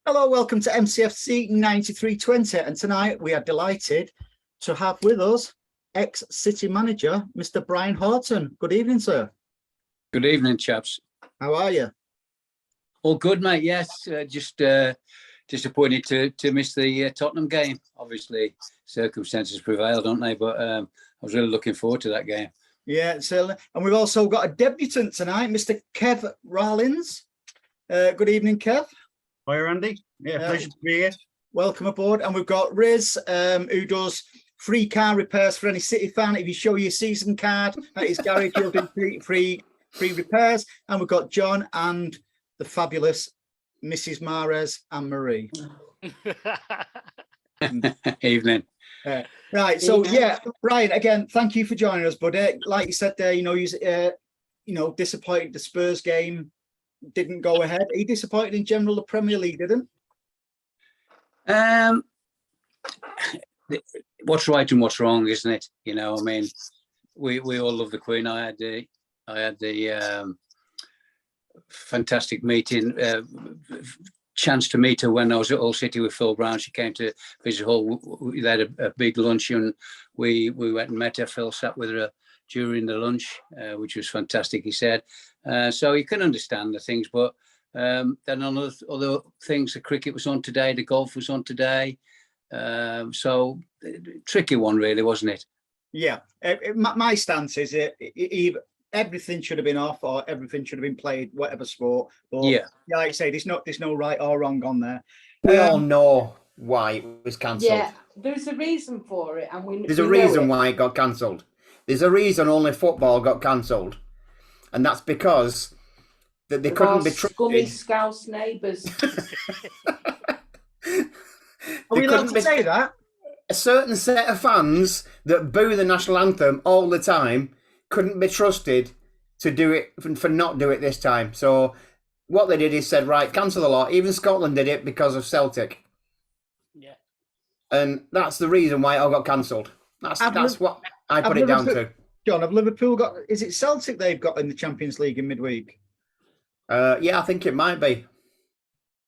Hello, welcome to MCFC 9320, and tonight we are delighted to have with us ex-City manager, Mr. Brian Horton. Good evening, sir. Good evening, chaps. How are you? All good, mate. Yes, just disappointed to miss the Tottenham game. Obviously, circumstances prevail, don't they? But I was really looking forward to that game. Yeah, certainly. And we've also got a debutant tonight, Mr. Kev Rawlins. Good evening, Kev. Hi, Andy. Yeah, pleasure to be here. Welcome aboard. And we've got Riz, who does free car repairs for any City fan. If you show your season card at his garage, he'll do free repairs. And we've got John and the fabulous Mrs. Mares and Marie. Evening. Right. So yeah, Brian, again, thank you for joining us. But like you said there, he's disappointed the Spurs game didn't go ahead. Are you disappointed in general the Premier League didn't? What's right and what's wrong, isn't it? I mean, we all love the Queen. I had the fantastic meeting, chance to meet her when I was at Hull City with Phil Brown. She came to visit Hull. We had a big lunch and we went and met her. Phil sat with her during the lunch, which was fantastic, he said. So you can understand the things, but then on other things, the cricket was on today, the golf was on today. So tricky one, really, wasn't it? Yeah. My stance is everything should have been off or everything should have been played, whatever sport. But yeah, like I say, there's no right or wrong on there. We all know why it was cancelled. Yeah, there's a reason for it, and there's a reason why it got cancelled. There's a reason only football got cancelled, and that's because that they couldn't be trusted. Scummy Scouse neighbours. Are we allowed to say that? A certain set of fans that boo the national anthem all the time couldn't be trusted to do it for not do it this time. So what they did is said, right, cancel the lot. Even Scotland did it because of Celtic. Yeah. And that's the reason why it all got cancelled. That's what I put it down to. John, have Liverpool got, is it Celtic they've got in the Champions League in midweek? Yeah, I think it might be.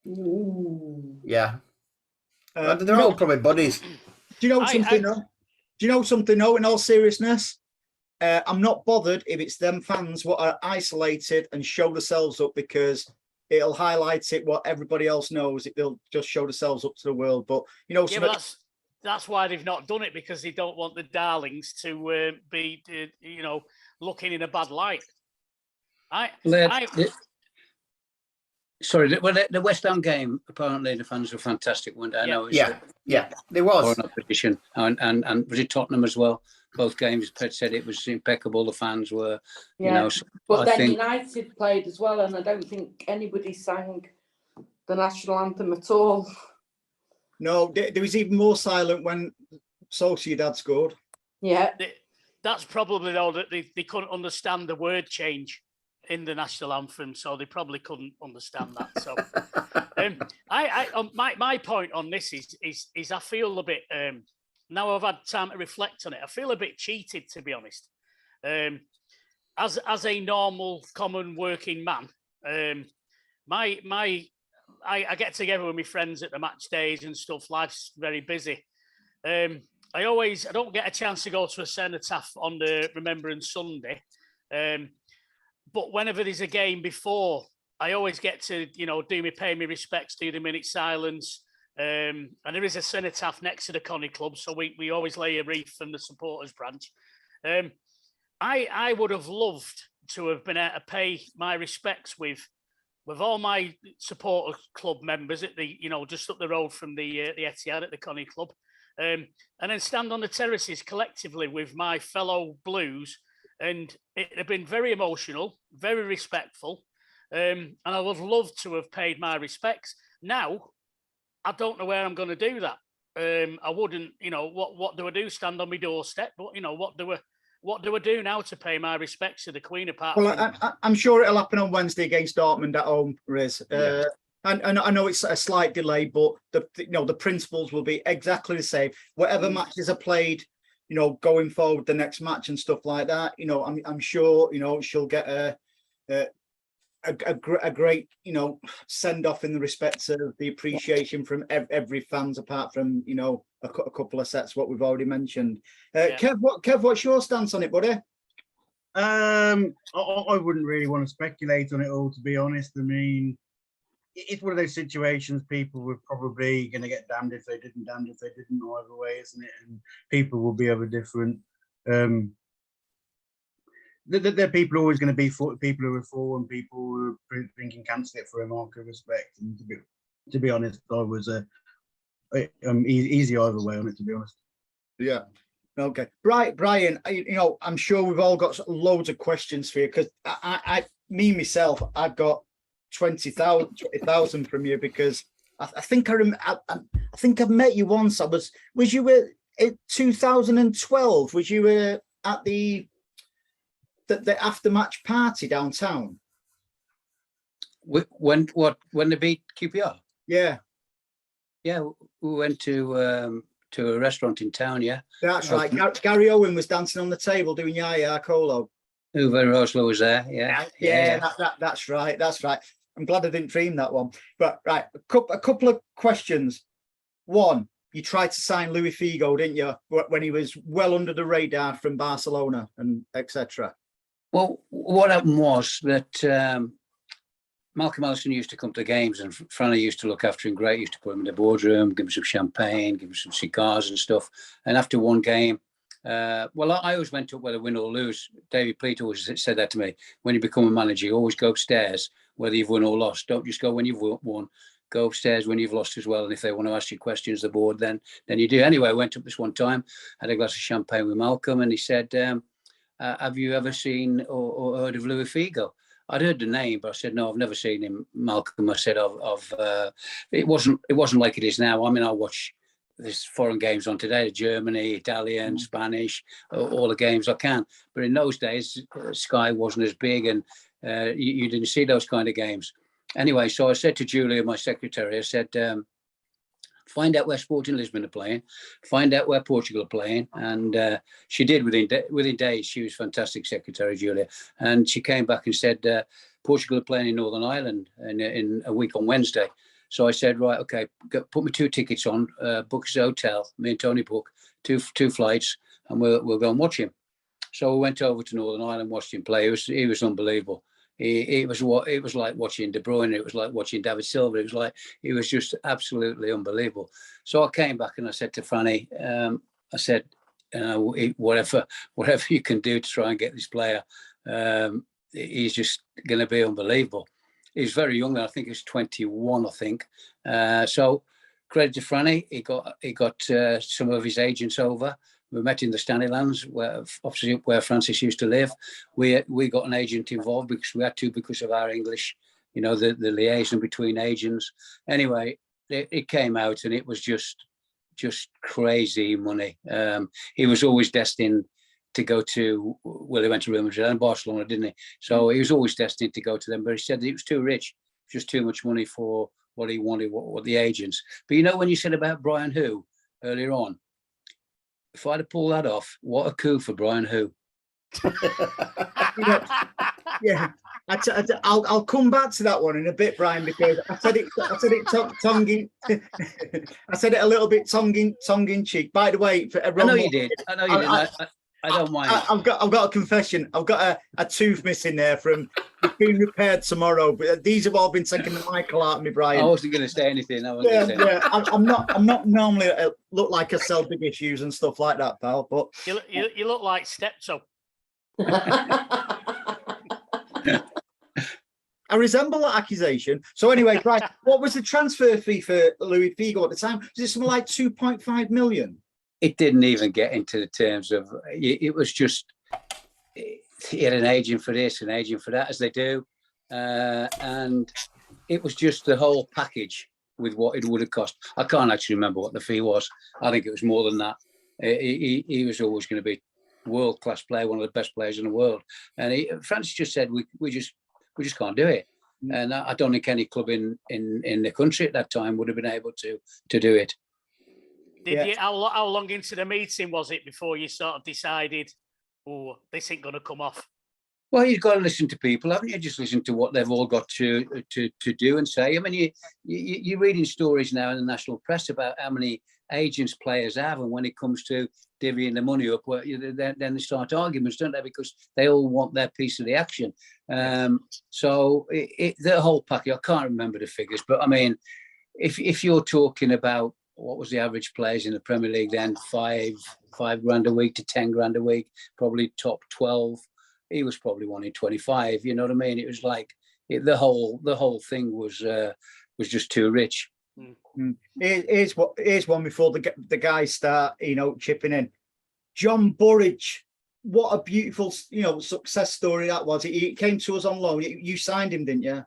Ooh. Yeah. They're all probably buddies. Do you know something? Do you know something? No, in all seriousness, I'm not bothered if it's them fans what are isolated and show themselves up, because it'll highlight it what everybody else knows. They'll just show themselves up to the world. But that's why they've not done it, because they don't want the darlings to be looking in a bad light. Sorry, the West Ham game, apparently the fans were fantastic, weren't they? I know there was. An opposition, and was it Tottenham as well? Both games, Pet said it was impeccable. The fans were, But then United played as well, and I don't think anybody sang the national anthem at all. No, there was even more silent when Sociedad scored. Yeah. That's probably, though, that they couldn't understand the word change in the national anthem, so they probably couldn't understand that. So, my point on this is I feel a bit now I've had time to reflect on it. I feel a bit cheated, to be honest. As a normal, common working man, I get together with my friends at the match days and stuff. Life's very busy. I don't get a chance to go to a cenotaph on the Remembrance Sunday. But whenever there's a game before, I always get to, pay me respects, do the minute silence. And there is a cenotaph next to the Connie Club, so we always lay a wreath from the supporters branch. I would have loved to have been able to pay my respects with all my supporter club members at the, just up the road from the Etihad at the Connie Club, and then stand on the terraces collectively with my fellow Blues. And it had been very emotional, very respectful. And I would have loved to have paid my respects. Now, I don't know where I'm going to do that. I wouldn't, what do I do? Stand on my doorstep? But, what do I do now to pay my respects to the Queen? I'm sure it'll happen on Wednesday against Dortmund at home, Riz. And I know it's a slight delay, but the principles will be exactly the same. Whatever matches are played, going forward the next match and stuff like that, I'm sure, she'll get a great, send off in the respects of the appreciation from every fans, apart from, a couple of sets, what we've already mentioned. Kev, what's your stance on it, buddy? I wouldn't really want to speculate on it all, to be honest. I mean, it's one of those situations people were probably going to get damned if they didn't, damned if they didn't, either way, isn't it? And people will be of a different. There are people always going to be people who are for and people who are thinking cancel it for a mark of respect. And to be honest, I was easy either way on it, to be honest. Yeah. Okay. Right, Brian, I'm sure we've all got loads of questions for you, because myself, I've got 20,000 from you, because I think I think I've met you once. Was you in 2012? Was you at the after match party downtown? When they beat QPR? Yeah, we went to a restaurant in town. Yeah, that's right. Gary Owen was dancing on the table doing Yaya Colo. Uwe Rosler was there. Yeah. That's right. I'm glad I didn't dream that one. But right, a couple of questions. One, you tried to sign Luis Figo, didn't you, when he was well under the radar from Barcelona and etc. Well, what happened was that Malcolm Ellison used to come to games, and Franny used to look after him great. He used to put him in the boardroom, give him some champagne, give him some cigars and stuff. And after one game, I always went up whether win or lose. David Pleat always said that to me. When you become a manager, you always go upstairs, whether you've won or lost. Don't just go when you've won. Go upstairs when you've lost as well. And if they want to ask you questions, the board, then you do. Anyway, I went up this one time, had a glass of champagne with Malcolm, and he said, have you ever seen or heard of Luis Figo? I'd heard the name, but I said, no, I've never seen him. Malcolm, I said, it wasn't like it is now. I mean, I watch there's foreign games on today, Germany, Italian, Spanish, all the games I can. But in those days, Sky wasn't as big, and you didn't see those kind of games. Anyway, so I said to Julia, my secretary, I said, find out where Sporting Lisbon are playing, find out where Portugal are playing. And she did within days. She was fantastic secretary, Julia. And she came back and said, Portugal are playing in Northern Ireland in a week on Wednesday. So I said, right, okay, put me 2 tickets on, book his hotel, me and Tony book, two flights, and we'll go and watch him. So we went over to Northern Ireland, watched him play. He was unbelievable. It was like watching De Bruyne. It was like watching David Silva. It was just absolutely unbelievable. So I came back and I said to Franny, I said, whatever you can do to try and get this player, he's just going to be unbelievable. He's very young. I think he's 21. I think. So credit to Franny. He got some of his agents over. We met in the Stanleylands, where Francis used to live. We got an agent involved because we had to, because of our English, the liaison between agents. Anyway, it came out, and it was just crazy money. He was always destined to go to, well, he went to Real Madrid and Barcelona, didn't he? So he was always destined to go to them, but he said that he was too rich, just too much money for what he wanted, what the agents. But when you said about Brian Hu earlier on, if I'd have pulled that off, what a coup for Brian Hu. Yeah, I'll come back to that one in a bit, Brian, because I said it tongue I said it a little bit tongue in cheek. By the way, I know you did. I don't mind. I've got a confession. I've got a tooth missing there from being repaired tomorrow. But these have all been taking the Michael out of me, Brian. I wasn't going to say anything. I'm not normally look like I sell big issues and stuff like that, pal. But you look like Stepso. I resemble that accusation. So anyway, Brian, what was the transfer fee for Luis Figo at the time? Was it something like 2.5 million? It didn't even get into the terms of, it was just, he had an agent for this, an agent for that, as they do. And it was just the whole package with what it would have cost. I can't actually remember what the fee was. I think it was more than that. He was always going to be world-class player, one of the best players in the world. And Francis just said, we just can't do it. And I don't think any club in the country at that time would have been able to do it. How long into the meeting was it before you sort of decided, oh, this ain't going to come off? Well, you've got to listen to people, haven't you? Just listen to what they've all got to do and say. I mean, you're reading stories now in the national press about how many agents players have, and when it comes to divvying the money up, well, then they start arguments, don't they? Because they all want their piece of the action. So the whole package, I can't remember the figures, but I mean, if you're talking about what was the average players in the Premier League then, five grand a week to 10 grand a week, probably top 12. He was probably wanting 25. You know what I mean? It was like the whole thing was just too rich. Here's one before the guys start, chipping in. John Burridge, what a beautiful, success story that was. He came to us on loan. You signed him, didn't you?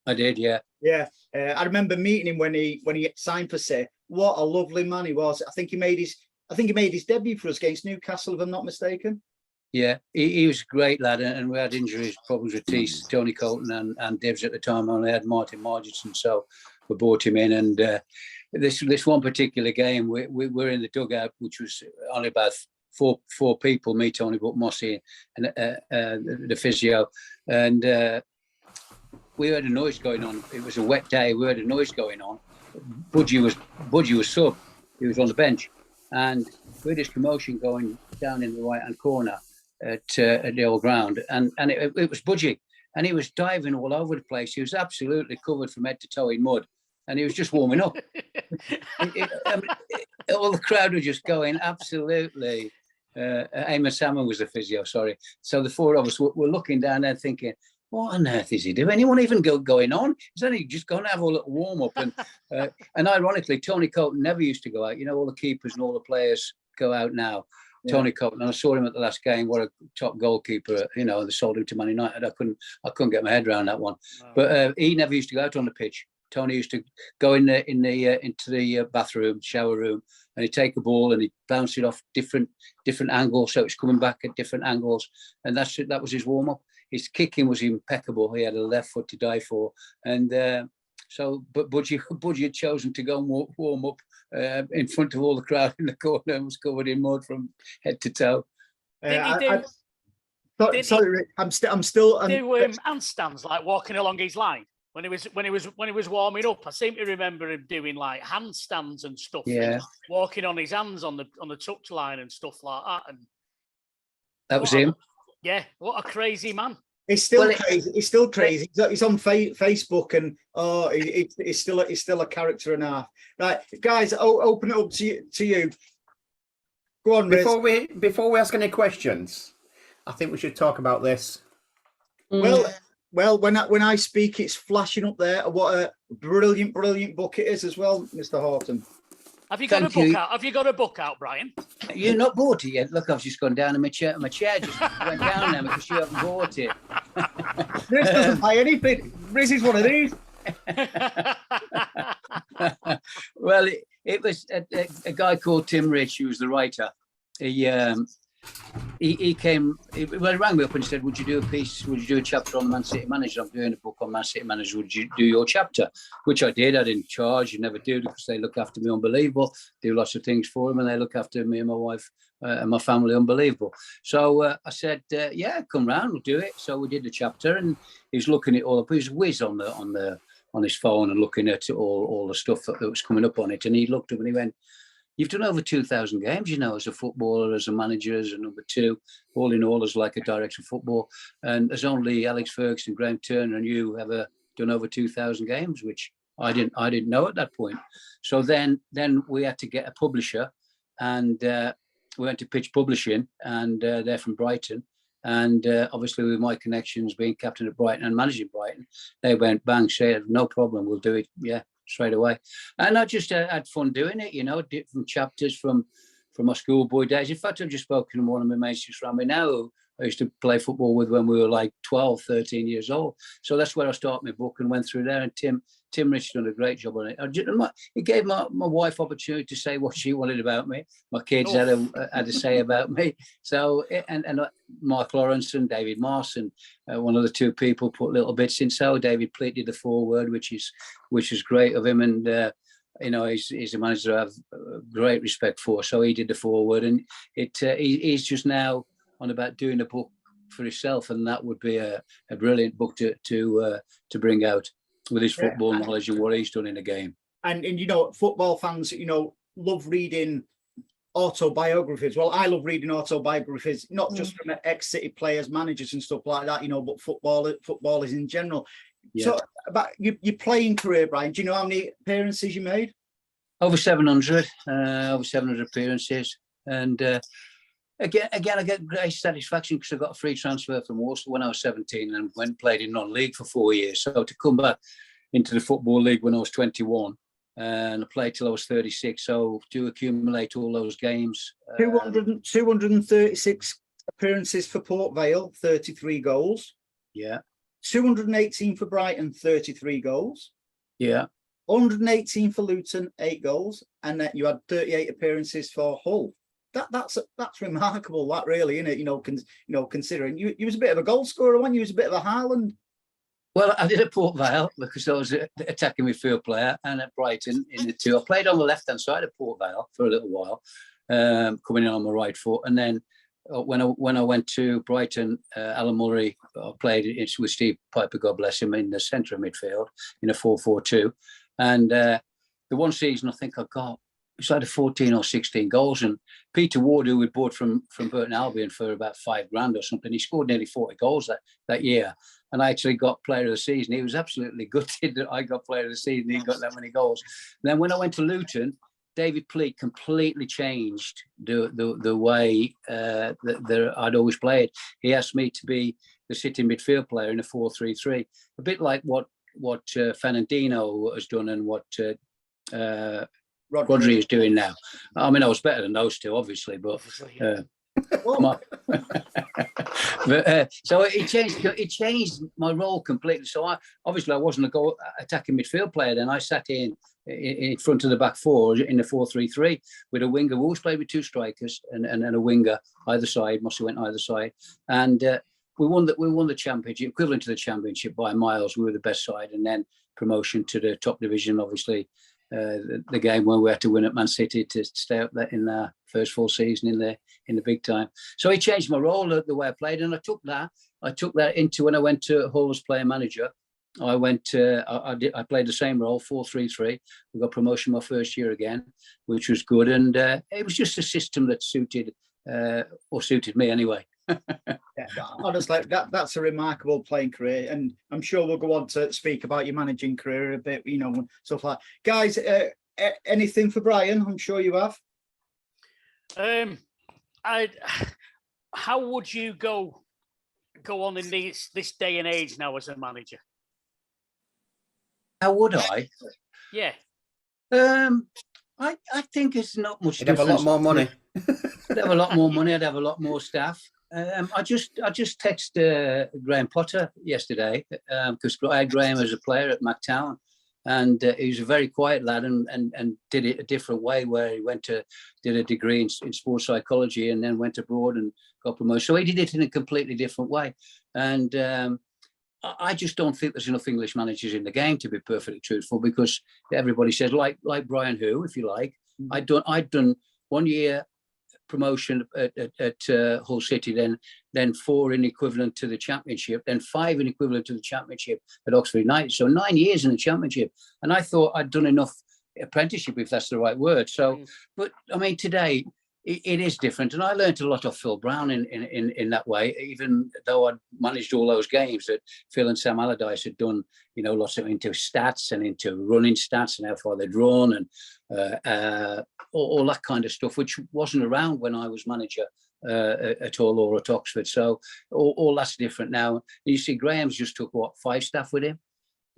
I did, yeah. Yeah, I remember meeting him when he signed for Say. What a lovely man he was. I think he made his debut for us against Newcastle, if I'm not mistaken. Yeah, he was a great lad, and we had injuries, problems with Tony Colton and Dibs at the time. I only had Martin Marginson, so we brought him in. And this one particular game, we were in the dugout, which was only about four people, me, Tony, but Mossy, and the physio. And we heard a noise going on. It was a wet day. We heard a noise going on. Budgie was sub. He was on the bench, and we had this commotion going down in the right-hand corner at the old ground, and it was Budgie, and he was diving all over the place. He was absolutely covered from head to toe in mud, and he was just warming up. All the crowd were just going absolutely. Eamon Salmon was the physio, sorry. So the four of us were looking down there thinking, what on earth is he doing? Anyone even going on? He's only just going to have a little warm up. And ironically, Tony Colton never used to go out. All the keepers and all the players go out now. Yeah. Tony Colton, and I saw him at the last game. What a top goalkeeper! They sold him to Man United. I couldn't get my head around that one. Wow. But he never used to go out on the pitch. Tony used to go into the bathroom, shower room, and he'd take a ball and he'd bounce it off different angles, so it's coming back at different angles, and that was his warm up. His kicking was impeccable. He had a left foot to die for, and but Budgie had chosen to go and warm up in front of all the crowd in the corner and was covered in mud from head to toe. Sorry, Rick, I'm still do handstands, like walking along his line when he was warming up. I seem to remember him doing like handstands and stuff. Yeah, walking on his hands on the touch line and stuff like that. And that was him. Yeah, what a crazy man. He's still crazy. He's still crazy. He's on Facebook, and he's still a character and a half. Right, guys, open it up to you. Go on, Riz. Before we ask any questions, I think we should talk about this. Well, when I speak, it's flashing up there. What a brilliant book it is as well, Mr. Horton. Have you got a book out? Have you got a book out, Brian? You're not bought it yet. Look, I've just gone down in my chair. My chair just went down there because you haven't bought it. Riz doesn't buy anything. Riz is one of these. Well, it was a guy called Tim Rich, who was the writer. He came. He rang me up and said, "Would you do a piece? Would you do a chapter on the Man City manager? I'm doing a book on Man City manager. Would you do your chapter?" Which I did. I didn't charge. You never do, because they look after me unbelievable. Do lots of things for them, and they look after me and my wife and my family unbelievable. So I said, "Yeah, come round. We'll do it." So we did the chapter, and he was looking it all up. He was whiz on his phone and looking at all the stuff that was coming up on it. And he looked up and he went, "You've done over 2,000 games, as a footballer, as a manager, as a number two, all in all, as like a director of football. And there's only Alex Ferguson, Graham Turner, and you ever done over 2,000 games," which I didn't know at that point. So then we had to get a publisher, and we went to Pitch Publishing, and they're from Brighton. And obviously, with my connections, being captain at Brighton and managing Brighton, they went bang, said, "No problem, we'll do it." Yeah. Straight away. And I just had fun doing it, different chapters from my schoolboy days. In fact, I've just spoken to one of my mates just around me now, who I used to play football with when we were like 12, 13 years old. So that's where I started my book and went through there. And Tim Rich done a great job on it. It gave my wife opportunity to say what she wanted about me. My kids had to say about me. So, and Mark Lawrence and David Moss and one of the two people put little bits in. So David Pleat did the foreword, which is great of him. And, he's a manager I have great respect for. So he did the foreword, and he's just now on about doing a book for himself, and that would be a brilliant book to bring out with his football knowledge and what he's done in the game. And football fans, love reading autobiographies. Well, I love reading autobiographies, not just from ex-City players, managers, and stuff like that. But footballers in general. Yeah. So about your playing career, Brian, do you know how many appearances you made? Over 700 appearances, and again, I get great satisfaction because I got a free transfer from Walsall when I was 17 and went and played in non-league for 4 years. So to come back into the Football League when I was 21 and I played till I was 36. So to accumulate all those games. 236 appearances for Port Vale, 33 goals. Yeah. 218 for Brighton, 33 goals. Yeah. 118 for Luton, 8 goals. And then you had 38 appearances for Hull. That's remarkable, that really, isn't it? Considering you was a bit of a goal scorer, weren't you? Was a bit of a Haaland. Well, I did at Port Vale because I was an attacking midfield player, and at Brighton in the two. I played on the left-hand side of Port Vale for a little while, coming in on my right foot. And then when I went to Brighton, Alan Murray, I played with Steve Piper, God bless him, in the centre of midfield in a 4-4-2. And the one season I think I got, it's either 14 or 16 goals. And Peter Ward, who we bought from Burton Albion for about $5,000 or something, he scored nearly 40 goals that year. And I actually got player of the season. He was absolutely gutted that I got player of the season. He got that many goals. And then when I went to Luton, David Pleat completely changed the way that I'd always played. He asked me to be the sitting midfield player in a 4-3-3, a bit like what Fernandinho has done and what Rodri is doing now. I mean, I was better than those two, obviously, but so it changed my role completely. So I wasn't a attacking midfield player. Then I sat in front of the back four in the 4-3-3 with a winger. We always played with two strikers and a winger either side. Must have went either side, and we won the championship, equivalent to the championship by miles. We were the best side, and then promotion to the top division, obviously. The game where we had to win at Man City to stay up there in the first full season in the big time. So he changed my role, the way I played, and I took that into when I went to Hull as player manager. I played the same role, 4-3-3. We got promotion my first year again, which was good, and it was just a system that suited me anyway. Honestly, that's a remarkable playing career, and I'm sure we'll go on to speak about your managing career a bit, stuff like that. Guys, anything for Brian? I'm sure you have. How would you go on in this day and age now as a manager? How would I? Yeah. I think it's not much. You'd have a lot more money. I'd have a lot more money. I'd have a lot more staff. I just texted Graham Potter yesterday because I had Graham as a player at McTown, and he was a very quiet lad and did it a different way, where he did a degree in sports psychology and then went abroad and got promoted. So he did it in a completely different way, and I just don't think there's enough English managers in the game, to be perfectly truthful, because everybody says like Brian, who, if you like, I'd done 1 year promotion at Hull City, then 4 in equivalent to the championship, then 5 in equivalent to the championship at Oxford United. So 9 years in the championship, and I thought I'd done enough apprenticeship, if that's the right word. So, but I mean, today it is different, and I learned a lot of Phil Brown in that way. Even though I'd managed all those games that Phil and Sam Allardyce had done, lots of into stats and into running stats and how far they'd run and all that kind of stuff, which wasn't around when I was manager at Hull or at Oxford. So all that's different now. You see, Graham's just took 5 staff with him.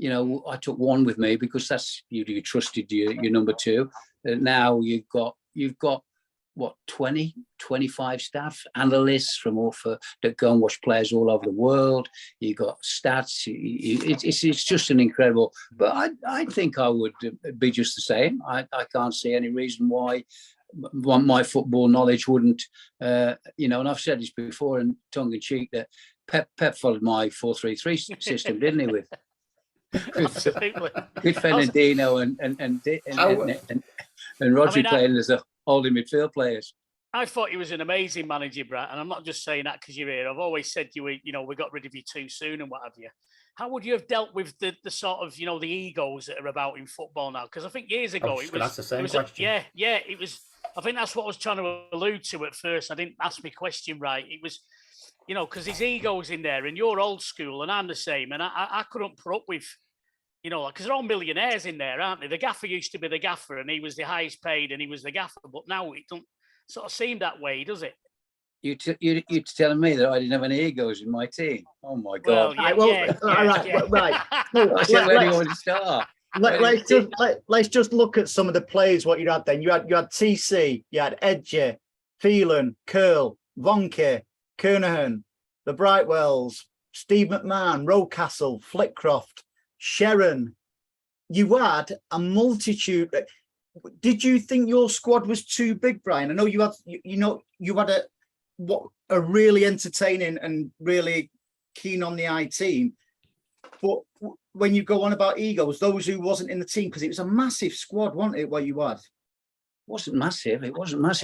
I took 1 with me because that's you trusted your number 2. Now you've got what, 20, 25 staff, analysts that go and watch players all over the world. You got stats. It's just an incredible. But I think I would be just the same. I can't see any reason why my football knowledge wouldn't. And I've said this before in tongue in cheek that Pep followed my 4-3-3 system, didn't he? With Fernandinho and Rodri playing as the holding midfield players. I thought he was an amazing manager, Brad, and I'm not just saying that because you're here. I've always said we got rid of you too soon and what have you. How would you have dealt with the sort of the egos that are about in football now? Because I think years ago it was. That's the same question. It was. I think that's what I was trying to allude to at first. I didn't ask my question right. It was, because his ego's in there, and you're old school, and I'm the same, and I couldn't put up with. Because they're all millionaires in there, aren't they? The gaffer used to be the gaffer, and he was the highest paid, and he was the gaffer. But now it don't sort of seem that way, does it? You're telling me that I didn't have any egos in my team? Oh my God! Right. I said, where do you want to start? Let's just look at some of the players. What you had then? You had TC, you had Edger, Phelan, Curl, Vonke, Kernahan, the Brightwells, Steve McMahon, Rocastle, Flitcroft, Sharon. You had a multitude. Did you think your squad was too big, Brian? I know you had a really entertaining and really keen on the eye team, but when you go on about egos, those who wasn't in the team, because it was a massive squad, wasn't it? What you had? It wasn't massive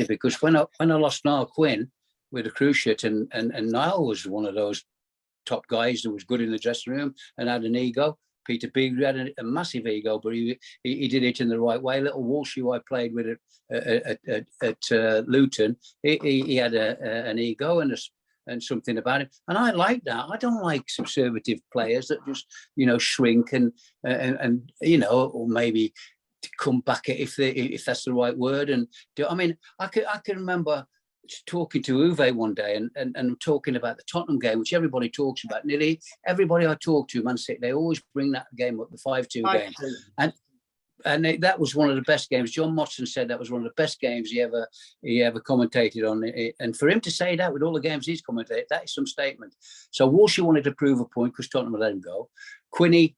because when I lost Niall Quinn with a cruciate, and Niall was one of those top guys that was good in the dressing room and had an ego. Peter Beagley had a massive ego, but he did it in the right way. Little Walsh, who I played with at Luton, he had an ego and something about him, and I like that. I don't like conservative players that just shrink and or maybe come back if that's the right word. And I can remember talking to Uwe one day and talking about the Tottenham game, which everybody talks about. Nearly everybody I talk to, Man City, they always bring that game up, the 5-2 game. And that was one of the best games. John Motson said that was one of the best games he ever commentated on. And for him to say that with all the games he's commentated, that is some statement. So Walshy wanted to prove a point because Tottenham let him go. Quinny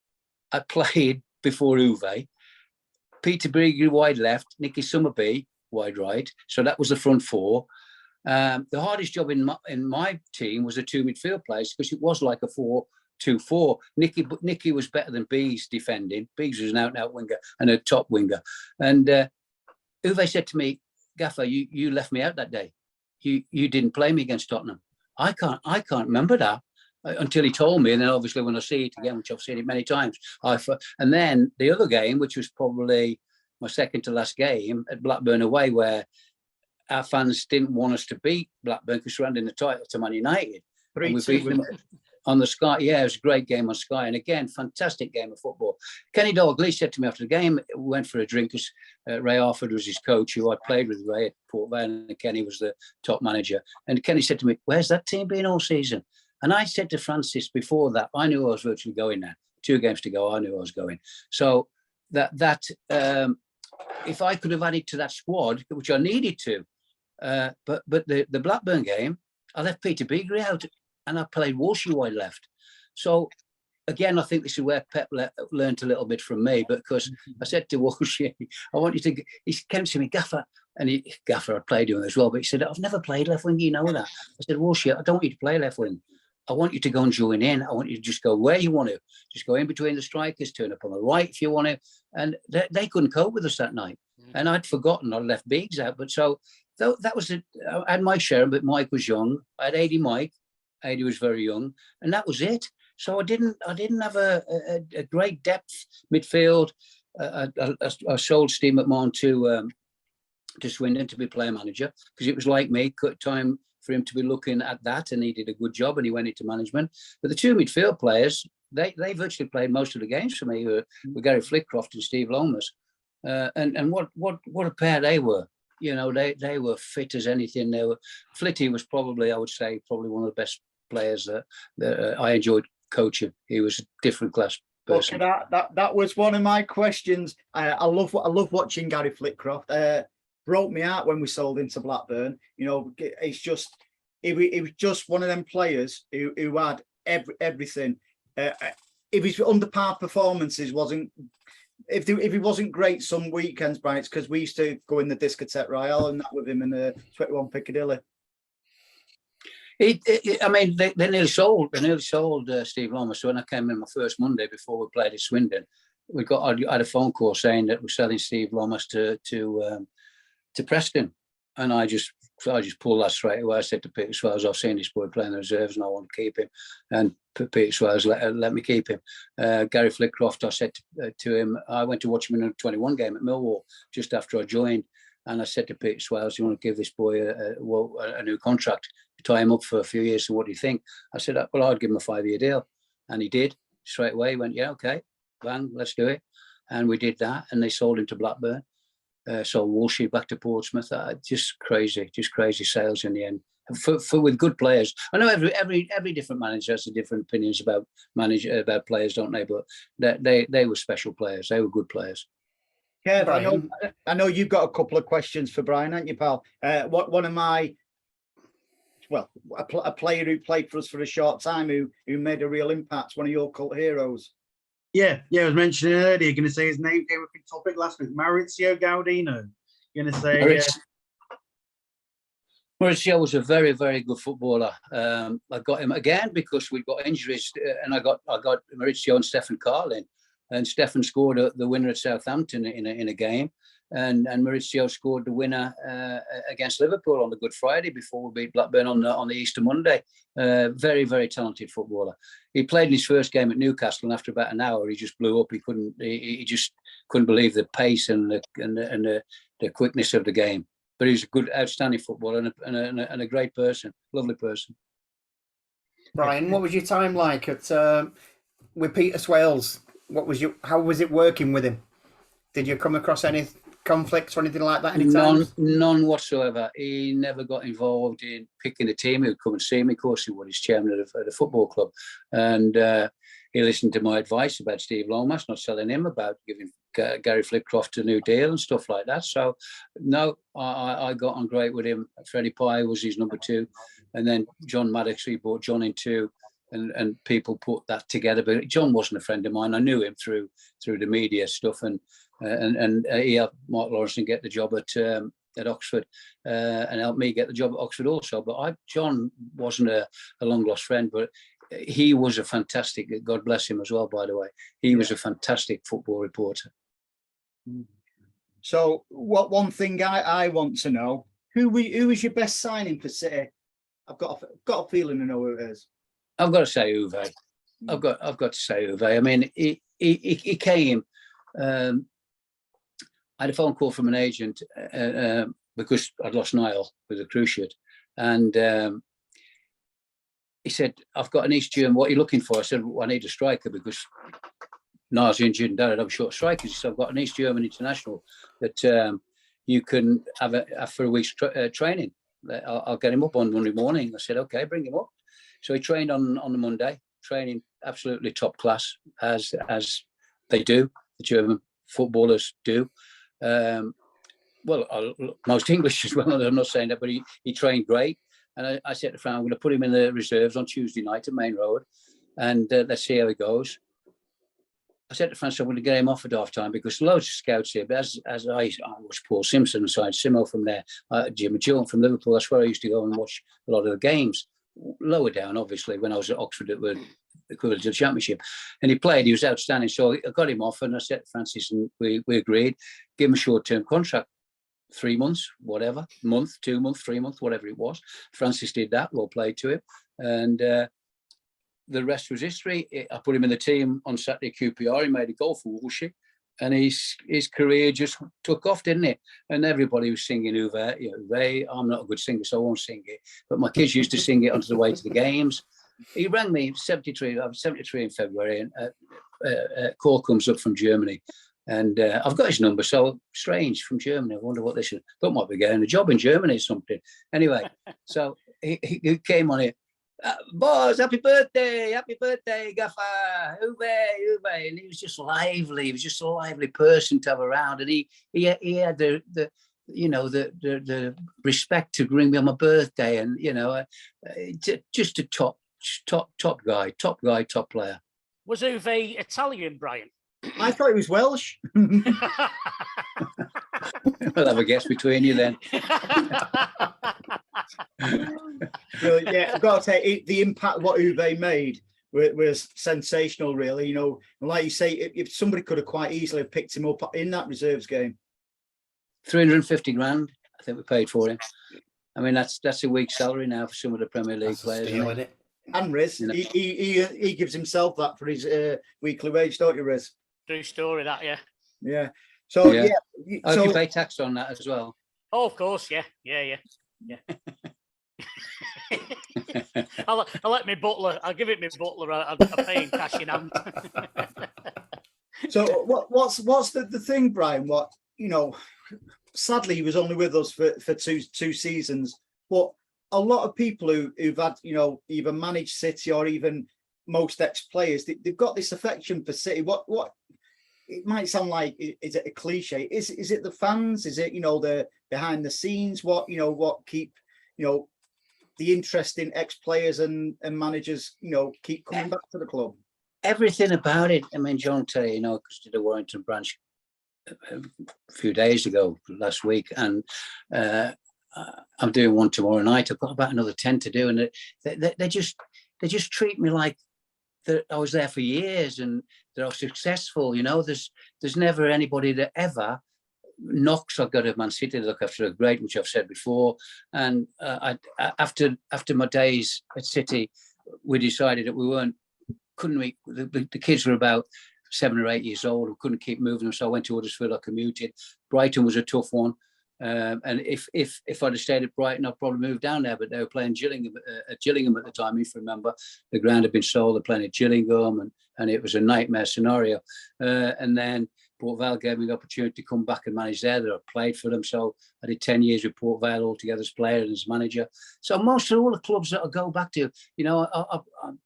had played before Uwe. Peter Beagley wide left, Nicky Summerby wide right. So that was the front four. The hardest job in my team was the two midfield players because it was like a 4-2-4. Nicky was better than Bees defending. Bees was an out-and-out winger and a top winger. And Uwe said to me, Gaffer, you left me out that day. You didn't play me against Tottenham. I can't remember that until he told me. And then obviously when I see it again, which I've seen it many times, and then the other game, which was probably my second to last game at Blackburn away, where our fans didn't want us to beat Blackburn because we're handing the title to Man United. And we beat them on the Sky. Yeah, it was a great game on Sky. And again, fantastic game of football. Kenny Dalglish said to me after the game, we went for a drink, because Ray Harford was his coach, who I played with Ray at Port Vale, and Kenny was the top manager. And Kenny said to me, where's that team been all season? And I said to Francis before that, I knew I was virtually going there. 2 games to go, I knew I was going. So that if I could have added to that squad, which I needed to, but the Blackburn game, I left Peter Beagley out and I played Walshy wide left. So again, I think this is where Pep learned a little bit from me, because I said to Walshy, I want you to, he came to me, Gaffer, and Gaffer, I played him as well, but he said, I've never played left wing, you know that. I said, Walshy, I don't want you to play left wing. I want you to go and join in. I want you to just go where you want to. Just go in between the strikers, turn up on the right if you want to. And they couldn't cope with us that night. And I'd forgotten, I left Biggs out. But so that was it. I had Mike Sharon, but Mike was young. I had 80 Mike. 80 was very young. And that was it. So I didn't have a great depth midfield. I sold Steve McMahon to Swindon to be player manager, because it was like me, cut time for him to be looking at that, and he did a good job and he went into management. But the 2 midfield players, they virtually played most of the games for me, were Gary Flitcroft and Steve Lomas. And what a pair they were. You know, they were fit as anything. Flitty was probably, I would say, probably one of the best players that I enjoyed coaching. He was a different class person. Okay, that was one of my questions. I love watching Gary Flitcroft. Broke me out when we sold into Blackburn. You know, it's just he was just one of them players who had everything. If his under par performances wasn't, if he wasn't great some weekends, Brian, it's because we used to go in the Discotheque Royale and that with him in the 21 Piccadilly. I mean, they nearly sold Steve Lomas. So when I came in my first Monday before we played at Swindon, I had a phone call saying that we're selling Steve Lomas to Preston, and I just So I just pulled that straight away. I said to Peter Swells, I've seen this boy playing the reserves and I want to keep him. And Peter Swells let me keep him. Gary Flitcroft, I said to him, I went to watch him in a 21 game at Millwall just after I joined. And I said to Peter Swells, you want to give this boy a new contract, tie him up for a few years. So what do you think? I said, well, I'd give him a 5-year deal. And he did straight away. He went, yeah, okay, bang, let's do it. And we did that. And they sold him to Blackburn. So Walshy back to Portsmouth. Just crazy sales in the end. For with good players. I know every different manager has different opinions about players, don't they? But they were special players. They were good players. Kev, I know you've got a couple of questions for Brian, haven't you, pal? One of my, a player who played for us for a short time, who made a real impact, one of your cult heroes. Yeah, I was mentioning earlier, you're going to say his name came up in topic last week, Maurizio Gaudino. You're going to say... Maurizio was a very, very good footballer. I got him again because we got injuries, and I got Maurizio and Stefan Carlin. And Stefan scored the winner at Southampton in a game, and Maurizio scored the winner against Liverpool on the Good Friday before we beat Blackburn on the Easter Monday. Very, very talented footballer. He played in his first game at Newcastle, and after about an hour, he just blew up. He just couldn't believe the pace and the quickness of the game. But he was a good, outstanding footballer and a great person, lovely person. Brian, what was your time like with Peter Swales? How was it working with him? Did you come across any conflicts or anything like that anytime? None whatsoever. He never got involved in picking a team. He would come and see me. Of course, he was chairman of the football club. And he listened to my advice about Steve Lomas, not selling him, about giving Gary Flitcroft a new deal and stuff like that. So, no, I got on great with him. Freddie Pye was his number 2. And then John Maddox, he brought John in too. And people put that together. But John wasn't a friend of mine. I knew him through the media stuff. And he helped Mark Lawrenson get the job at Oxford and helped me get the job at Oxford also. But John wasn't a long-lost friend, but he was a fantastic, God bless him as well, by the way. He was a fantastic football reporter. So one thing I want to know, who was your best signing for City? I've got a feeling I know who it is. I've got to say Uwe. I've got to say Uwe. I mean, he came. I had a phone call from an agent because I'd lost Niall with a cruciate, and he said, "I've got an East German. What are you looking for?" I said, well, "I need a striker because Niall's injured and Dad, I'm short strikers." He said, "I've got an East German international that you can have for a week's training. I'll get him up on Monday morning." I said, "Okay, bring him up." So he trained on the Monday, training absolutely top class, as they do, the German footballers do. Most English as well, I'm not saying that, but he trained great. And I said to Fran, I'm going to put him in the reserves on Tuesday night at Main Road, and let's see how he goes. I said to Fran, so I'm going to get him off at half time because loads of scouts here. But as I was Paul Simpson, aside Simo from there, Jim Jordan from Liverpool, that's where I used to go and watch a lot of the games. Lower down, obviously, when I was at Oxford at the equivalent of the Championship. And he played, he was outstanding. So I got him off and I said to Francis, and we agreed, give him a short-term contract, 3 months, whatever, month, 2 months, 3 months, whatever it was. Francis did that, well played to him. And the rest was history. I put him in the team on Saturday QPR. He made a goal for Walshy. And his career just took off, didn't it? And everybody was singing Uwe. I'm not a good singer, so I won't sing it. But my kids used to sing it on the way to the games. He rang me 73. I was 73 in February, and a call comes up from Germany. And I've got his number, so strange, from Germany. I wonder what this is. Thought might be getting a job in Germany or something. Anyway, so he came on it. Boss, happy birthday, Gaffer, Uwe. And he was just lively. He was just a lively person to have around. And he had the respect to ring me on my birthday. And, just a top guy, top player. Was Uwe Italian, Brian? I thought he was Welsh. We'll have a guess between you then. Yeah, I've got to say, the impact what Uwe made was sensational, really. And like you say, if somebody could have quite easily have picked him up in that reserves game. 350 grand, I think we paid for him. I mean, that's a week's salary now for some of the Premier League That's a players. steal, Isn't it? isn't it? And Riz, You know. he gives himself that for his weekly wage, don't you, Riz? True story, that, yeah. Yeah. So Yeah. yeah. Oh, So you pay tax on that as well. Oh, of course, yeah. I'll let my butler. I'll give it my butler. I'll pay him cash in hand. so what's the thing, Brian? What, you know, sadly he was only with us for two seasons, but a lot of people who've had, you know, either managed City or even most ex-players, they've got this affection for City. What it might sound like, is it a cliche? Is it the fans? Is it, you know, the behind the scenes? What keep, you know, the interesting ex-players and managers, you know, keep coming back to the club? Everything about it. I mean, John will tell you, you know, because did the Warrington branch a few days ago, last week, and I'm doing one tomorrow night. I've got about another 10 to do, and they just treat me like that I was there for years and they're successful. You know, there's never anybody that ever knocks. I've got a Man City to look after, a great, which I've said before. And after my days at City, we decided that the kids were about 7 or 8 years old. We couldn't keep moving them, so I went to Huddersfield. I commuted. Brighton was a tough one. And if I'd have stayed at Brighton, I'd probably moved down there. But they were playing Gillingham at the time. If you remember, the ground had been sold. They're playing at Gillingham, and it was a nightmare scenario. And then Port Vale gave me the opportunity to come back and manage there. That I played for them, so I did 10 years with Port Vale altogether as player and as manager. So most of all the clubs that I go back to, you know,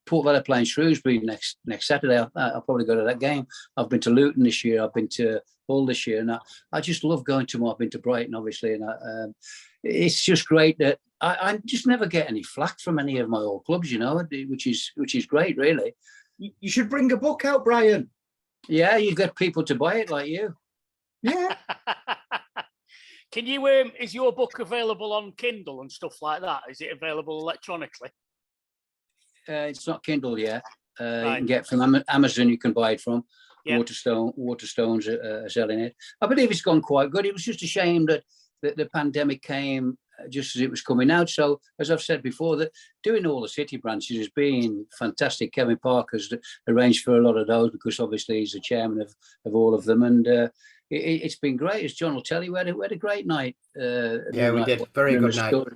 Port Vale are playing Shrewsbury next Saturday. I'll probably go to that game. I've been to Luton this year. I've been to Hull this year, and I just love going to them. I've been to Brighton, obviously, and it's just great that I just never get any flack from any of my old clubs, you know, which is great, really. You should bring a book out, Brian. Yeah, you get people to buy it like you. Yeah. Can you? Is your book available on Kindle and stuff like that? Is it available electronically? It's not Kindle yet. Right. You can get from Amazon. You can buy it from. Yeah. Waterstones are selling it. I believe it's gone quite good. It was just a shame that the pandemic came just as it was coming out. So, as I've said before, that doing all the City branches has been fantastic. Kevin Parker's arranged for a lot of those because obviously he's the chairman of all of them, and it's been great. As John will tell you, we had a great night. Yeah, we did. Very good night.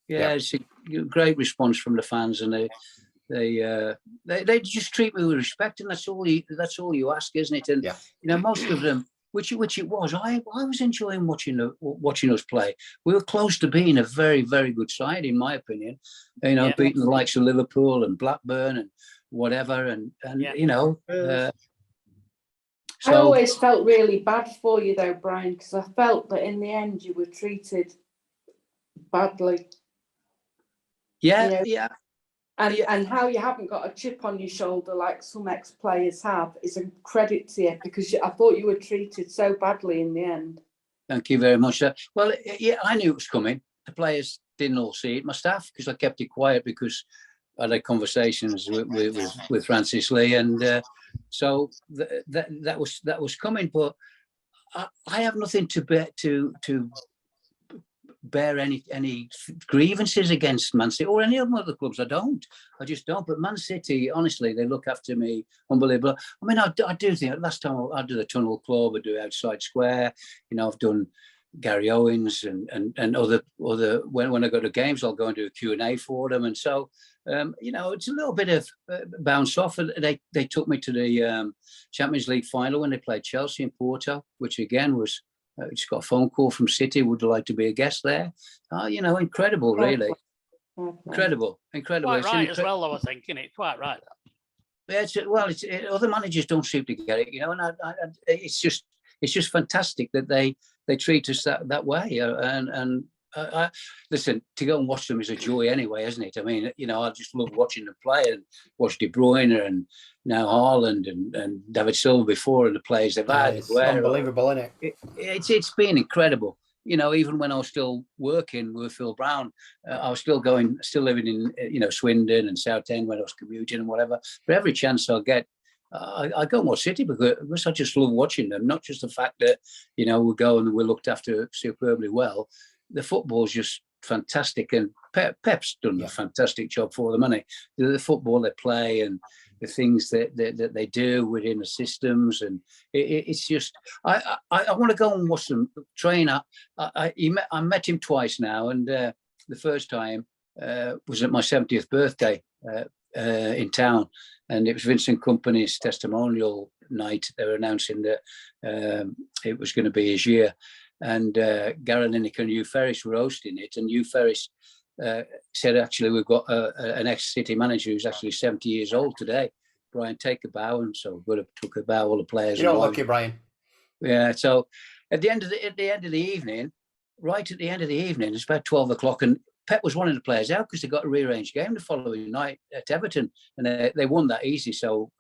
Yeah, it's a great response from the fans, and they just treat me with respect, and that's all you ask, isn't it? And yeah, you know, most of them, which it was. I was enjoying watching us play. We were close to being a very, very good side, in my opinion. You know, beating the likes of Liverpool and Blackburn and whatever, and you know. I always felt really bad for you though, Brian, because I felt that in the end you were treated badly. Yeah, you know? yeah. And how you haven't got a chip on your shoulder like some ex-players have is a credit to you, because I thought you were treated so badly in the end. Thank you very much. Well, yeah, I knew it was coming. The players didn't all see it. My staff, because I kept it quiet because I had conversations with Francis Lee, and so that was coming. But I have nothing to bear any grievances against Man City or any other clubs. I just don't. But Man City, honestly, they look after me unbelievable. I mean, I do think last time I did the Tunnel Club, I do Outside Square. You know, I've done Gary Owens and other when I go to games, I'll go and do a Q&A for them. And so, you know, it's a little bit of bounce off. They took me to the Champions League final when they played Chelsea in Porto, which again was. Just got a phone call from City. Would you like to be a guest there? You know, incredible, really. Incredible. Quite right as well, though, I think, isn't it? Quite right. Yeah, other managers don't seem to get it, you know, and it's just fantastic that they treat us that way. And listen, to go and watch them is a joy anyway, isn't it? I mean, you know, I just love watching them play and watch De Bruyne and now Haaland and David Silva before and the players they've had. It's unbelievable, isn't it? It's been incredible. You know, even when I was still working with Phil Brown, I was still living in, you know, Swindon and Southend when I was commuting and whatever. But every chance I get, I go and watch City because I just love watching them. Not just the fact that, you know, we go and we're looked after superbly well. The football's just fantastic, and Pep's done a fantastic job for them, hasn't he? The football they play and the things that they do within the systems, and it's just I want to go and watch them train. I met him twice now, and the first time was at my 70th birthday in town, and it was Vincent Kompany's testimonial night. They were announcing that it was going to be his year, and Gary Lineker and Hugh Ferris were hosting it, and Hugh Ferris said, actually, we've got an ex-City manager who's actually 70 years old today, Brian, take a bow. And so we took a bow, all the players. You're lucky, Brian. Yeah, so at the end of the evening, right at the end of the evening, it's about 12 o'clock, and Pep was wanting the players out because they got a rearranged game the following night at Everton, and they won that easy. So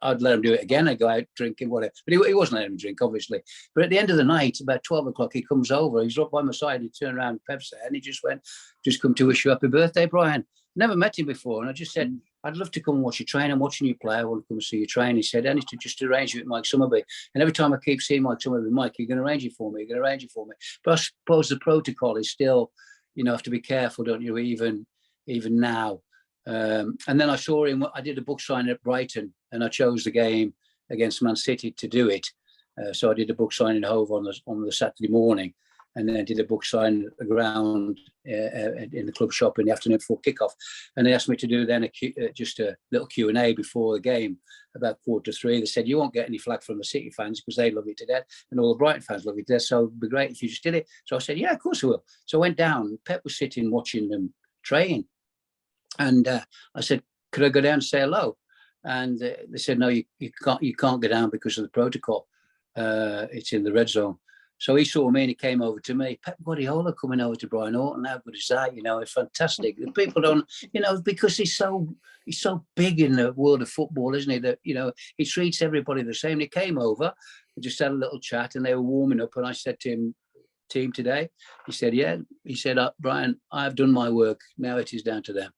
I'd let him do it again. I'd go out drinking, whatever. But he wasn't letting him drink, obviously. But at the end of the night, about 12 o'clock, he comes over. He's up by my side. He turned around, Pep's there, and he just went, just come to wish you happy birthday, Brian. Never met him before. And I just said, I'd love to come and watch you train. I'm watching you play. I want to come and see you train. He said, I need to just arrange it with Mike Summerby. And every time I keep seeing Mike Summerby, Mike, you're going to arrange it for me. You're going to arrange it for me. But I suppose the protocol is still, have to be careful, don't you, even now. And then I saw him, I did a book signing at Brighton, and I chose the game against Man City to do it. So I did a book signing at Hove on the Saturday morning, and then I did a book signing at the ground in the club shop in the afternoon before kickoff. And they asked me to do then just a little Q&A before the game, about 2:45. They said, you won't get any flack from the City fans because they love you to death, and all the Brighton fans love you to death. So it'd be great if you just did it. So I said, yeah, of course I will. So I went down. Pep was sitting watching them train. And I said, could I go down and say hello? And they said, no, you can't go down because of the protocol. It's in the red zone. So he saw me and he came over to me. Pep Guardiola coming over to Brian Horton. How good is that? It's fantastic. The people don't, because he's so big in the world of football, isn't he? That, he treats everybody the same. He came over, we just had a little chat, and they were warming up. And I said to him, team today? He said, yeah. He said, Brian, I've done my work. Now it is down to them.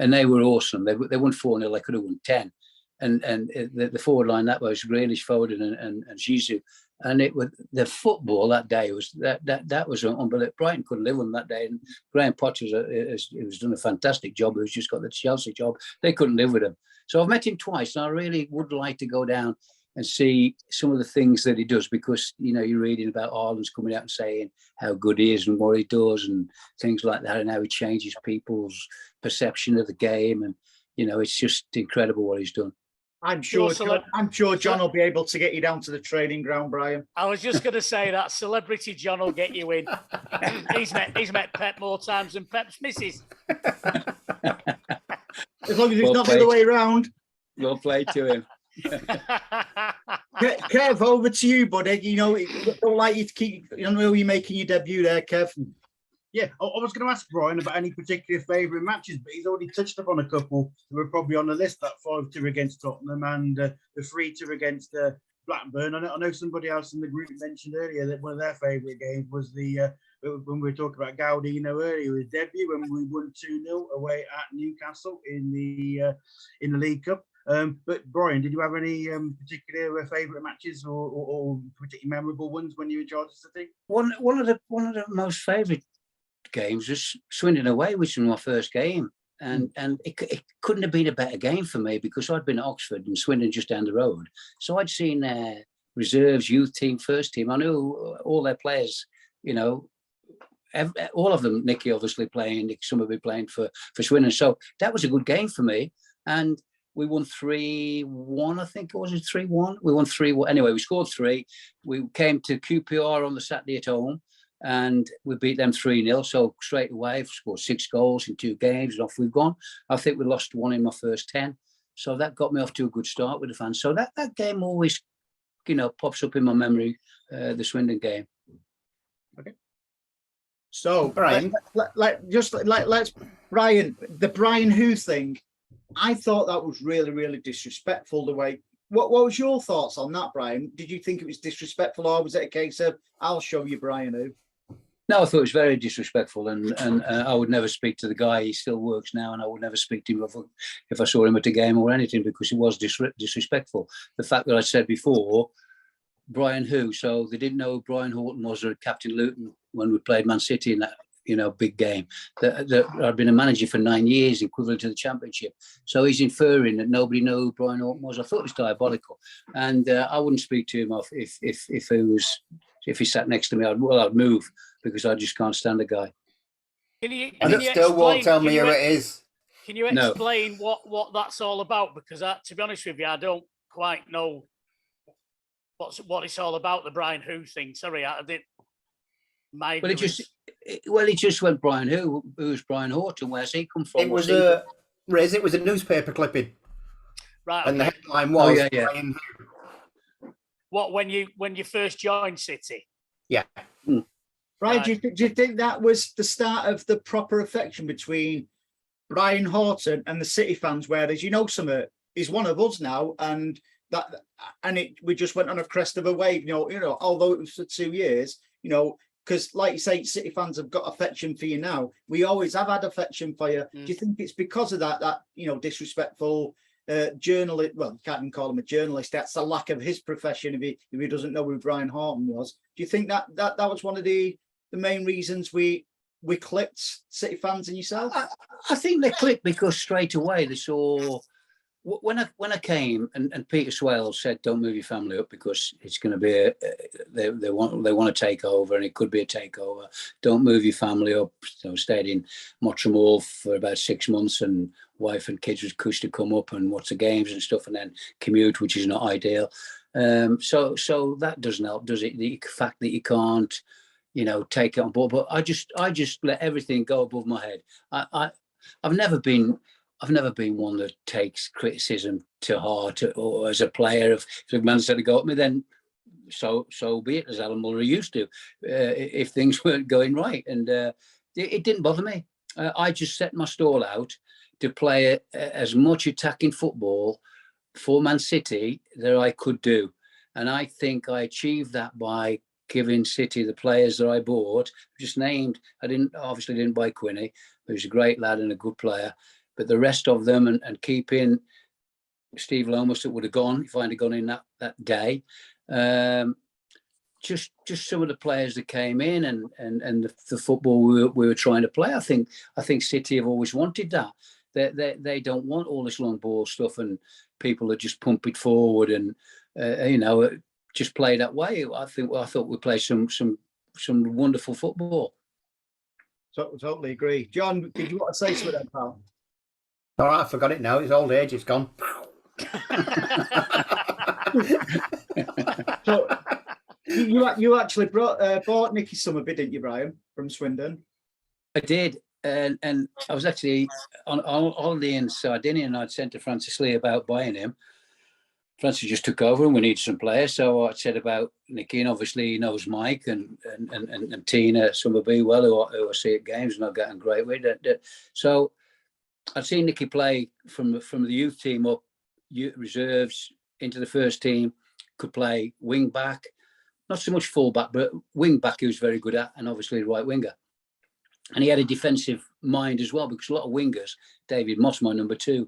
And they were awesome. They won 4-0. They could have won 10. And the forward line that was Grealish, Foden, and Zizou. And it was the football that day was that was unbelievable. Brighton couldn't live on that day. And Graham Potter has done a fantastic job. Who's just got the Chelsea job. They couldn't live with him. So I've met him twice, and I really would like to go down and see some of the things that he does, because you're reading about Ireland's coming out and saying how good he is and what he does and things like that, and how he changes people's perception of the game, and it's just incredible what he's done. I'm sure John will be able to get you down to the training ground, Brian. I was just going to say that Celebrity John will get you in. he's met Pep more times than Pep's missus. As long as it's not the other way around. Well played to him. Kev, over to you, buddy. Don't like you to keep. You're making your debut there, Kev. Yeah, I was going to ask Brian about any particular favourite matches, but he's already touched upon a couple that were probably on the list. That 5-2 against Tottenham and the 3-2 against Blackburn. I know somebody else in the group mentioned earlier that one of their favourite games was the when we were talking about Gaudino earlier, his debut when we won 2-0 away at Newcastle in the League Cup. But Brian, did you have any particular favourite matches or particularly memorable ones when you were in charge of City? One of the most favourite games was Swindon away, which was my first game, and it couldn't have been a better game for me because I'd been at Oxford and Swindon just down the road, so I'd seen their reserves, youth team, first team. I knew all their players, all of them. Nicky obviously playing, Nick Summerby playing for Swindon, so that was a good game for me. And we won 3-1, I think it was 3-1. We won 3-1. Anyway, we scored 3. We came to QPR on the Saturday at home, and we beat them 3-0. So straight away, we've scored 6 goals in 2 games, and off we've gone. I think we lost 1 in my first 10. So that got me off to a good start with the fans. So that game always, pops up in my memory, the Swindon game. Okay. So, Brian, let's Brian, the Brian Who thing. I thought that was really, really disrespectful. The way. What was your thoughts on that, Brian? Did you think it was disrespectful, or was it a case of I'll show you Brian Who? No, I thought it was very disrespectful, and I would never speak to the guy. He still works now, and I would never speak to him if I saw him at a game or anything, because it was disrespectful. The fact that I said before, Brian Who, so they didn't know who Brian Horton was, or Captain Luton when we played Man City in that big game. That I've been a manager for 9 years, equivalent to the championship. So he's inferring that nobody knew who Brian Horton was. I thought it was diabolical, and I wouldn't speak to him if he sat next to me. I'd move, because I just can't stand the guy. And it still won't tell me who it is. Can you explain what that's all about? Because to be honest with you, I don't quite know what it's all about, the Brian Who thing. Sorry, I didn't. It just went Brian Who. Who's Brian Horton? Where's he come from? It was a newspaper clipping, right? And the headline was Brian Who. What, when you first joined City? Yeah. Brian, do you think that was the start of the proper affection between Brian Horton and the City fans? Whereas he's one of us now, and we just went on a crest of a wave. Although it was for 2 years, because like you say, City fans have got affection for you now. We always have had affection for you. Do you think it's because of that disrespectful journalist? Well, you can't even call him a journalist. That's the lack of his profession. If he doesn't know who Brian Horton was, do you think that was one of the main reasons we clicked, City fans and yourself? I think they clicked because straight away they saw. When I came and Peter Swale said, "Don't move your family up because it's going to be they want to take over, and it could be a takeover. Don't move your family up." So I stayed in Mottram Hall for about 6 months, and wife and kids was pushed to come up and watch the games and stuff, and then commute, which is not ideal. So that doesn't help, does it? The fact that you can't, take it on board. But I just let everything go above my head. I've never been one that takes criticism to heart, or as a player, if a man said to go at me, then so be it, as Alan Muller used to, if things weren't going right. And it didn't bother me. I just set my stall out to play as much attacking football for Man City that I could do. And I think I achieved that by giving City the players that I bought. Just named, I obviously didn't buy Quinny, who's a great lad and a good player, but the rest of them, and keeping Steve Lomas, that would have gone if I'd have gone in that day. Just some of the players that came in, and the football we were trying to play. I think City have always wanted that. They don't want all this long ball stuff and people that just pump it forward and just play that way. I thought we played some wonderful football. Totally agree. John, did you want to say something, pal? All right, I forgot it now. It's old age. It's gone. So you actually bought Nicky Summerby, didn't you, Brian, from Swindon? I did, and I was actually on holiday in Sardinia, and I'd sent to Francis Lee about buying him. Francis just took over, and we needed some players, so I said about Nicky, and obviously he knows Mike and Tina Summerby well, who I see at games, and I've gotten great with. So I'd seen Nicky play from the youth team up, reserves into the first team, could play wing back, not so much full back, but wing back he was very good at, and obviously right winger. And he had a defensive mind as well, because a lot of wingers, David Moss, my number 2,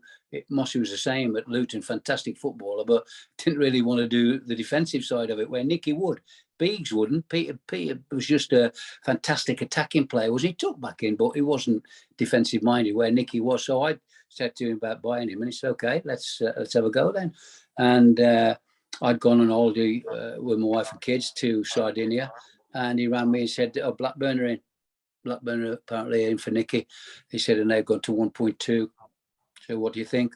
Mossy was the same at Luton, fantastic footballer, but didn't really want to do the defensive side of it, where Nicky would. Biggs wouldn't. Peter was just a fantastic attacking player. He took back in, but he wasn't defensive minded, where Nicky was. So I said to him about buying him, and he said, "Okay, let's have a go then." And I'd gone on holiday with my wife and kids to Sardinia, and he rang me and said, "Oh, Blackburn are in. Blackburn are apparently in for Nicky." He said, and they've gone to 1.2. So what do you think?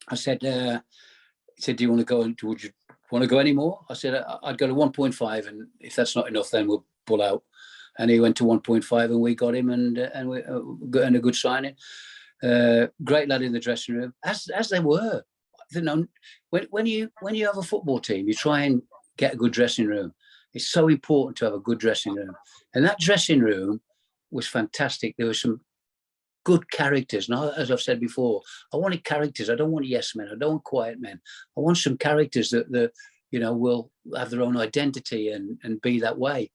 I said, he said, "Do you want to go? Would you want to go anymore?" I said, "I'd go to 1.5, and if that's not enough, then we'll pull out." And he went to 1.5, and we got him, and we got a good signing. Great lad in the dressing room, as they were. When you have a football team, you try and get a good dressing room. It's so important to have a good dressing room, and that dressing room was fantastic. There were some good characters. Now, as I've said before, I wanted characters. I don't want yes men. I don't want quiet men. I want some characters that will have their own identity and be that way.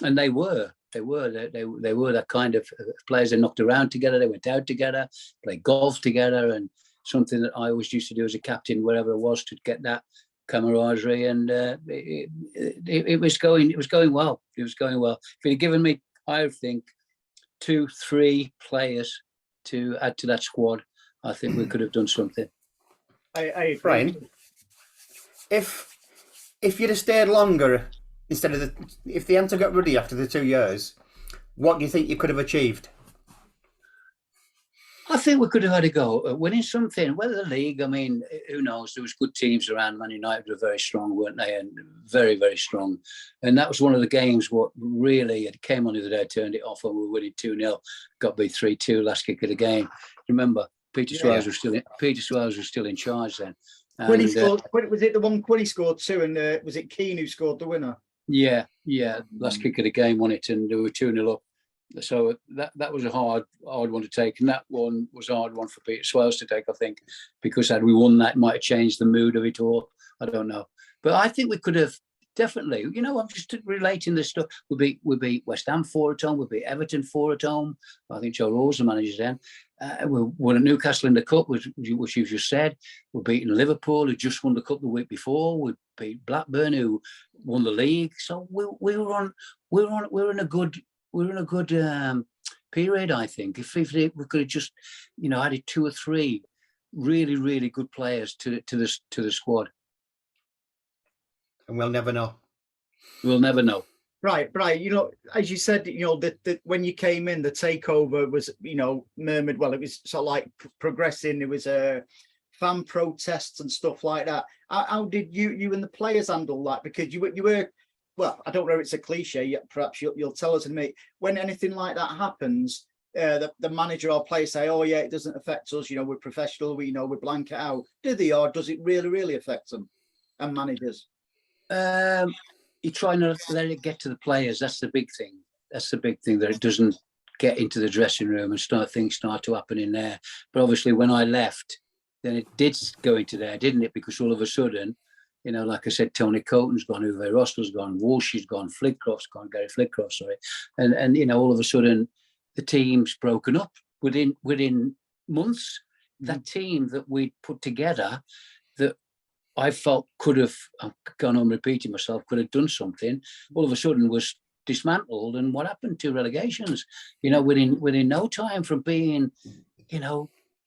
And they were that kind of players. They knocked around together. They went out together, played golf together, and something that I always used to do as a captain, wherever it was, to get that camaraderie. And it was going well. It was going well. If he'd given me, I think, 2, 3 players to add to that squad, I think we could have done something. I agree. Brian, if you'd have stayed longer instead of if they hadn't got rid of you after the 2 years, what do you think you could have achieved? I think we could have had a go at winning something. Whether the league, I mean, who knows? There was good teams around. Man United were very strong, weren't they? And very, very strong. And that was one of the games what really, it came on the other day, turned it off, and we were winning 2-0. Got beat 3-2, last kick of the game. Remember, Peter Suarez was still in charge then. Quinny And, scored. Was it the one Quinny scored 2, and was it Keane who scored the winner? Yeah. Last kick of the game on it, and they were 2-0 up. So that was a hard one to take, and that one was a hard one for Peter Swales to take, I think, because had we won that, it might have changed the mood of it all. I don't know, but I think we could have definitely. You know, I'm just relating this stuff. We beat West Ham 4 at home. We beat Everton 4 at home. I think Joe Rose, the manager then. We won at Newcastle in the cup, which you've just said. We're beating Liverpool, who just won the cup the week before. We beat Blackburn, who won the league. So we were in a good period, I think. If we could have just, added 2 or 3 really, really good players to the squad. And we'll never know. We'll never know. Right. As you said, that when you came in, the takeover was, murmured. Well, it was sort of like progressing. There was fan protests and stuff like that. How did you and the players handle that? Because you were. Well, I don't know if it's a cliche yet. Perhaps you'll tell us in a minute. When anything like that happens, the manager or player say, "Oh yeah, it doesn't affect us. We're professional. We blank it out." Do they, or does it really, really affect them and managers? You try not to let it get to the players. That's the big thing. That it doesn't get into the dressing room and things start to happen in there. But obviously, when I left, then it did go into there, didn't it? Because all of a sudden, like I said, Tony Coton's gone, Uwe Rosler's gone, Walsh's gone, Flitcroft's gone, Gary Flitcroft, sorry. And all of a sudden the team's broken up within months. That team that we put together that I felt could have, I've gone on repeating myself, could have done something, all of a sudden was dismantled. And what happened to relegations? Within no time from being,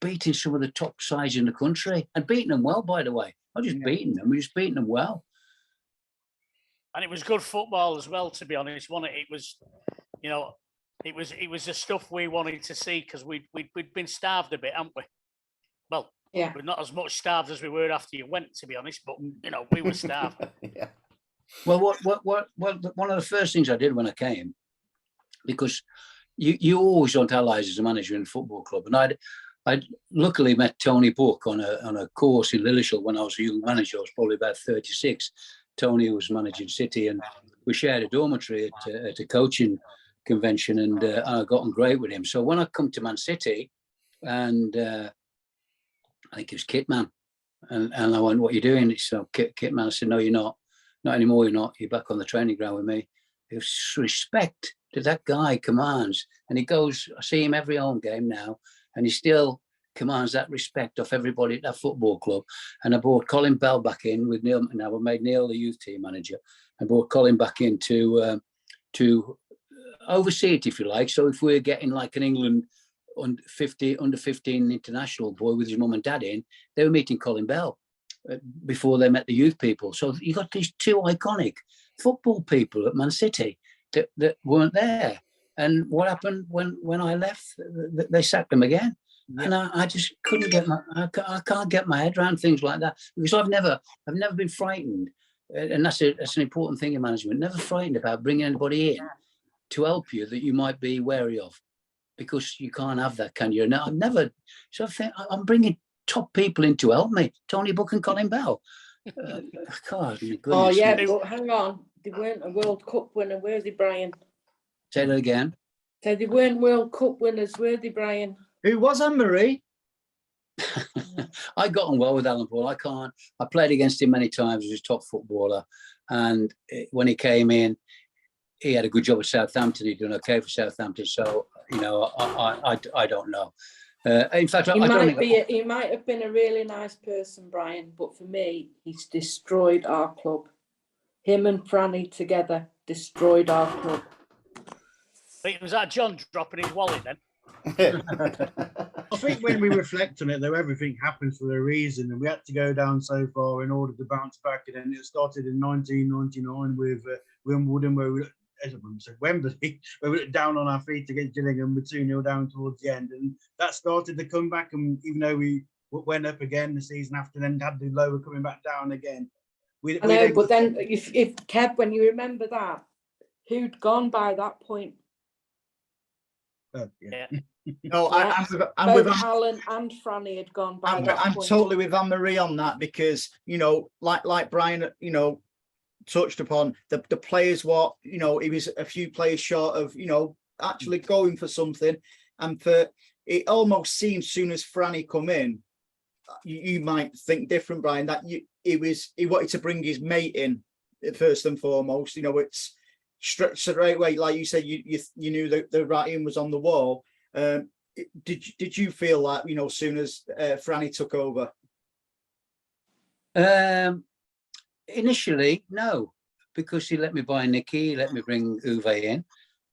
beating some of the top sides in the country and beating them well, by the way. Not just beating them, we're just beating them well. And it was good football as well, to be honest. It was, it was the stuff we wanted to see because we'd been starved a bit, haven't we? Well, yeah, we're not as much starved as we were after you went, to be honest. But we were starved. Yeah. Well, what one of the first things I did when I came, because you always want allies as a manager in a football club, and I luckily met Tony Book on a course in Lilleshall when I was a young manager. I was probably about 36. Tony was managing City, and we shared a dormitory at a coaching convention, and I got on great with him. So when I come to Man City, and I think it was Kitman, and I went, "What are you doing?" He said, "Kitman." I said, "No, you're not anymore. You're not. You're back on the training ground with me." There's respect that that guy commands, and he goes. I see him every home game now. And he still commands that respect of everybody at that football club. And I brought Colin Bell back in with Neil. Now we made Neil the youth team manager. I brought Colin back in to oversee it, if you like. So if we're getting like an England under 15 international boy with his mum and dad in, they were meeting Colin Bell before they met the youth people. So you got these 2 iconic football people at Man City that weren't there. And what happened when I left? They sacked them again, and I just couldn't I can't get my head around things like that because I've never been frightened, and that's an important thing in management. Never frightened about bringing anybody in to help you that you might be wary of, because you can't have that, can you? No, I've never. So I think I'm bringing top people in to help me. Tony Book and Colin Bell. God, oh yeah, but hang on, they weren't a World Cup winner, were they, Brian? Say that again. So they weren't World Cup winners, were they, Brian? Who was Anne-Marie? I got on well with Alan Paul. I played against him many times as his top footballer. And when he came in, he had a good job at Southampton. He'd done okay for Southampton. So, I don't know. In fact, he might have been a really nice person, Brian. But for me, he's destroyed our club. Him and Franny together destroyed our club. Was that John dropping his wallet then? I think when we reflect on it, though, everything happens for a reason, and we had to go down so far in order to bounce back. And then it started in 1999 with Wimbledon, where we, as I said, Wembley, where we were down on our feet against Gillingham, with 2-0 down towards the end, and that started the comeback. And even though we went up again the season after, then had the lower coming back down again. I know, but then if Kev, when you remember that, who'd gone by that point? Yeah. No, Yeah. I'm with Alan and Franny had gone by that I'm point. totally with Anne-Marie on that, because, you know, like Brian, you know, touched upon, the players, what, you know, he was a few players short of, you know, actually going for something. And for it almost seems soon as Franny come in, you might think different, Brian, that he wanted to bring his mate in first and foremost. You know, it's straight away, like you said, you knew that the writing was on the wall. Did you feel that, you know, as soon as Franny took over? Initially, no, because he let me buy Nicky, he let me bring Uwe in,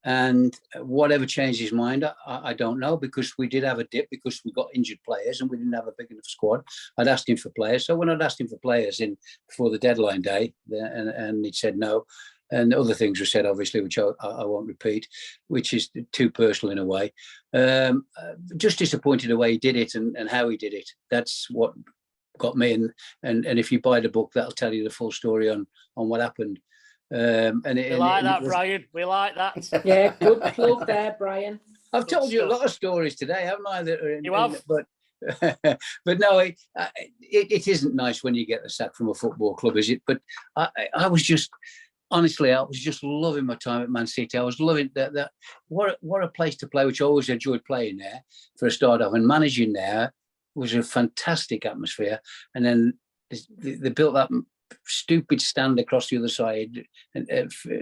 and whatever changed his mind, I don't know, because we did have a dip because we got injured players and we didn't have a big enough squad. I'd asked him for players, so when I'd asked him for players in before the deadline day, and he'd said no. And other things were said, obviously, which I won't repeat, which is too personal in a way. Just disappointed the way he did it and how he did it. That's what got me. And if you buy the book, that'll tell you the full story on what happened. We like that, Brian. We like that. Yeah, good plug there, Brian. I've told you a lot of stories today, haven't I? You have. But no, it isn't nice when you get the sack from a football club, is it? But I was just... Honestly, I was just loving my time at Man City. I was loving that. What a place to play, which I always enjoyed playing there for a start off. And managing there was a fantastic atmosphere. And then they built that stupid stand across the other side. And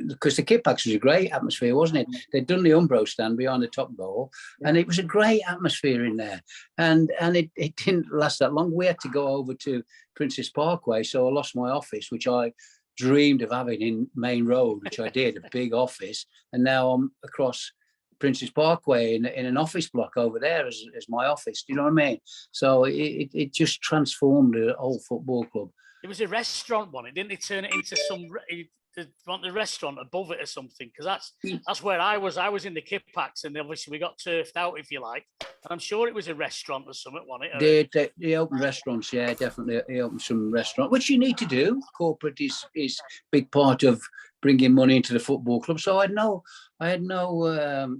because the Kippax was a great atmosphere, wasn't it? They'd done the Umbro stand behind the top goal. Yeah. And it was a great atmosphere in there. And it didn't last that long. We had to go over to Princess Parkway. So I lost my office, which I dreamed of having in Main Road, which I did, a big office, and now I'm across Princess Parkway in an office block over there as my office. Do you know what I mean? So it just transformed the whole football club. It was a restaurant, one. Didn't they turn it into the restaurant above it or something? Because that's where I was. I was in the Kippax, and obviously we got turfed out, if you like. And I'm sure it was a restaurant or something, wasn't it? They opened restaurants, yeah, definitely. They opened some restaurants, which you need to do. Corporate is a big part of bringing money into the football club. So I had no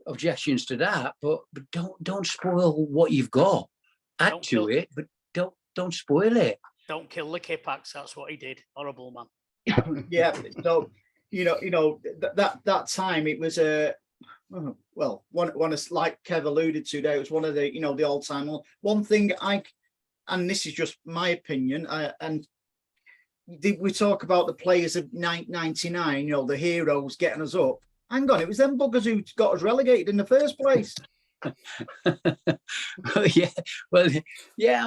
objections to that. But don't spoil what you've got. Add to it, but don't spoil it. Don't kill the Kippax. That's what he did. Horrible man. Yeah. So you know that time it was one of, like Kev alluded to there, it was one of the the all time one thing and this is just my opinion, and we talk about the players of 99, the heroes getting us up. Hang on, it was them buggers who got us relegated in the first place. I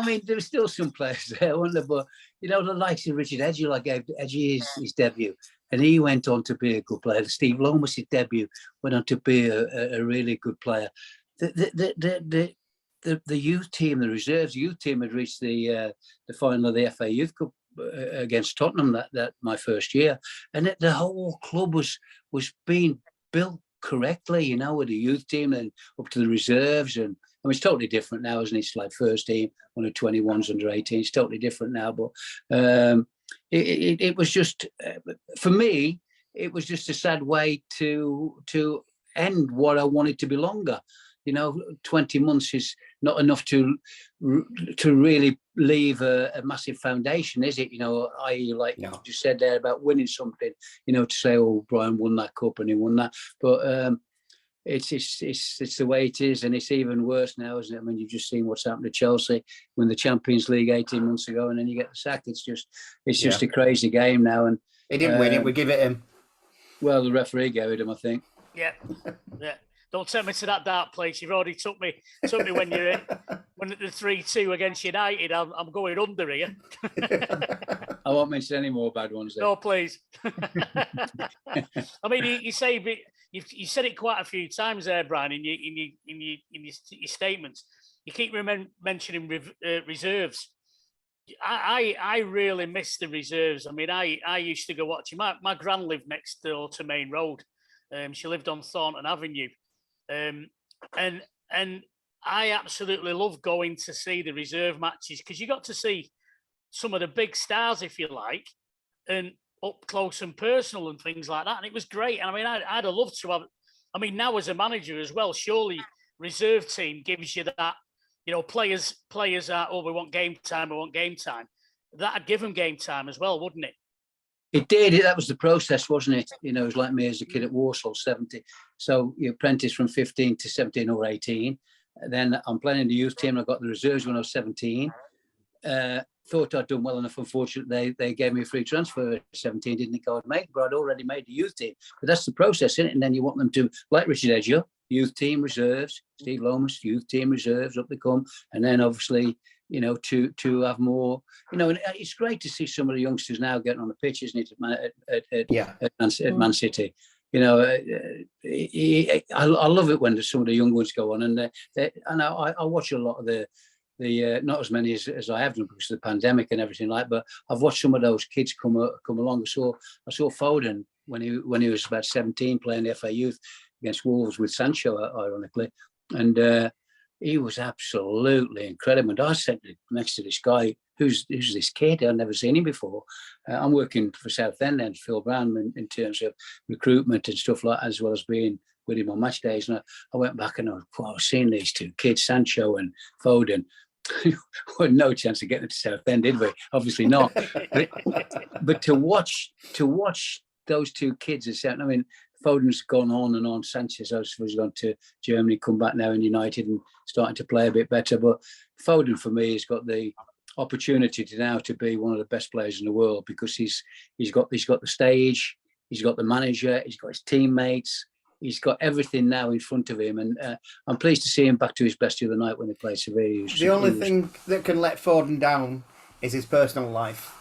mean, there were still some players there, weren't there? But the likes of Richard Edgy, like gave Edgy his debut, and he went on to be a good player. Steve Lomas' debut went on to be a really good player. The youth team, the reserves youth team, had reached the final of the FA Youth Cup against Tottenham that my first year, and the whole club was being built correctly, with the youth team and up to the reserves. And I mean, it's totally different now, isn't it? It's like first team, under 21s, under 18. It's totally different now. But it was just, for me, it was just a sad way to end what I wanted to be longer. 20 months is not enough to really leave a massive foundation, is it? I.e., like you just said there about winning something, to say, oh, Brian won that cup and he won that. But it's the way it is, and it's even worse now, isn't it? I mean, you've just seen what's happened to Chelsea, win the Champions League 18 months ago, and then you get the sack. It's just a crazy game now. And he didn't win it. We give it him. Well, the referee gave it him, I think. Yeah. Don't take me to that dark place. You've already took me when you're when the 3-2 against United. I'm going under here. I won't mention any more bad ones then. No, please. I mean, you say, but you said it quite a few times there, Brian, in your statements. You keep mentioning reserves. I really miss the reserves. I mean, I used to go watching. My gran lived next door to Main Road. She lived on Thornton Avenue, and I absolutely love going to see the reserve matches because you got to see some of the big stars, if you like, and up close and personal and things like that. And it was great. And I mean, I'd have loved to have. I mean, now as a manager as well, surely reserve team gives you that. You know, players are, we want game time, That'd give them game time as well, wouldn't it? It did. That was the process, wasn't it? You know, it was like me as a kid at Warsaw, 70. So you apprentice from 15 to 17 or 18. Then I'm playing in the youth team. I got the reserves when I was 17. Thought I'd done well enough. Unfortunately, they gave me a free transfer at 17. Didn't think I would make it, but I'd already made the youth team. But that's the process, isn't it? And then you want them to, like Richard Edger, youth team reserves, Steve Lomas, youth team reserves, up they come. And then obviously, you know, to have more, you know, and it's great to see some of the youngsters now getting on the pitch, isn't it, at Man City. You know, I love it when some of the young ones go on, and I watch a lot of the not as many as I have done because of the pandemic and everything like. But I've watched some of those kids come along. I saw Foden when he was about 17 playing the FA Youth against Wolves with Sancho, ironically, and he was absolutely incredible. And I sat next to this guy. Who's this kid? I've never seen him before. I'm working for Southend and Phil Brown in terms of recruitment and stuff like that, as well as being with him on match days. And I went back and I was seeing these two kids, Sancho and Foden. We had no chance of getting to Southend, did we? Obviously not. but to watch those two kids, I mean, Foden's gone on and on. Sanchez has gone to Germany, come back now in United and starting to play a bit better. But Foden, for me, has got the opportunity to be one of the best players in the world because he's got the stage, he's got the manager, he's got his teammates, he's got everything now in front of him, and I'm pleased to see him back to his best the other night when they played Sevilla. The only thing that can let Foden down is his personal life,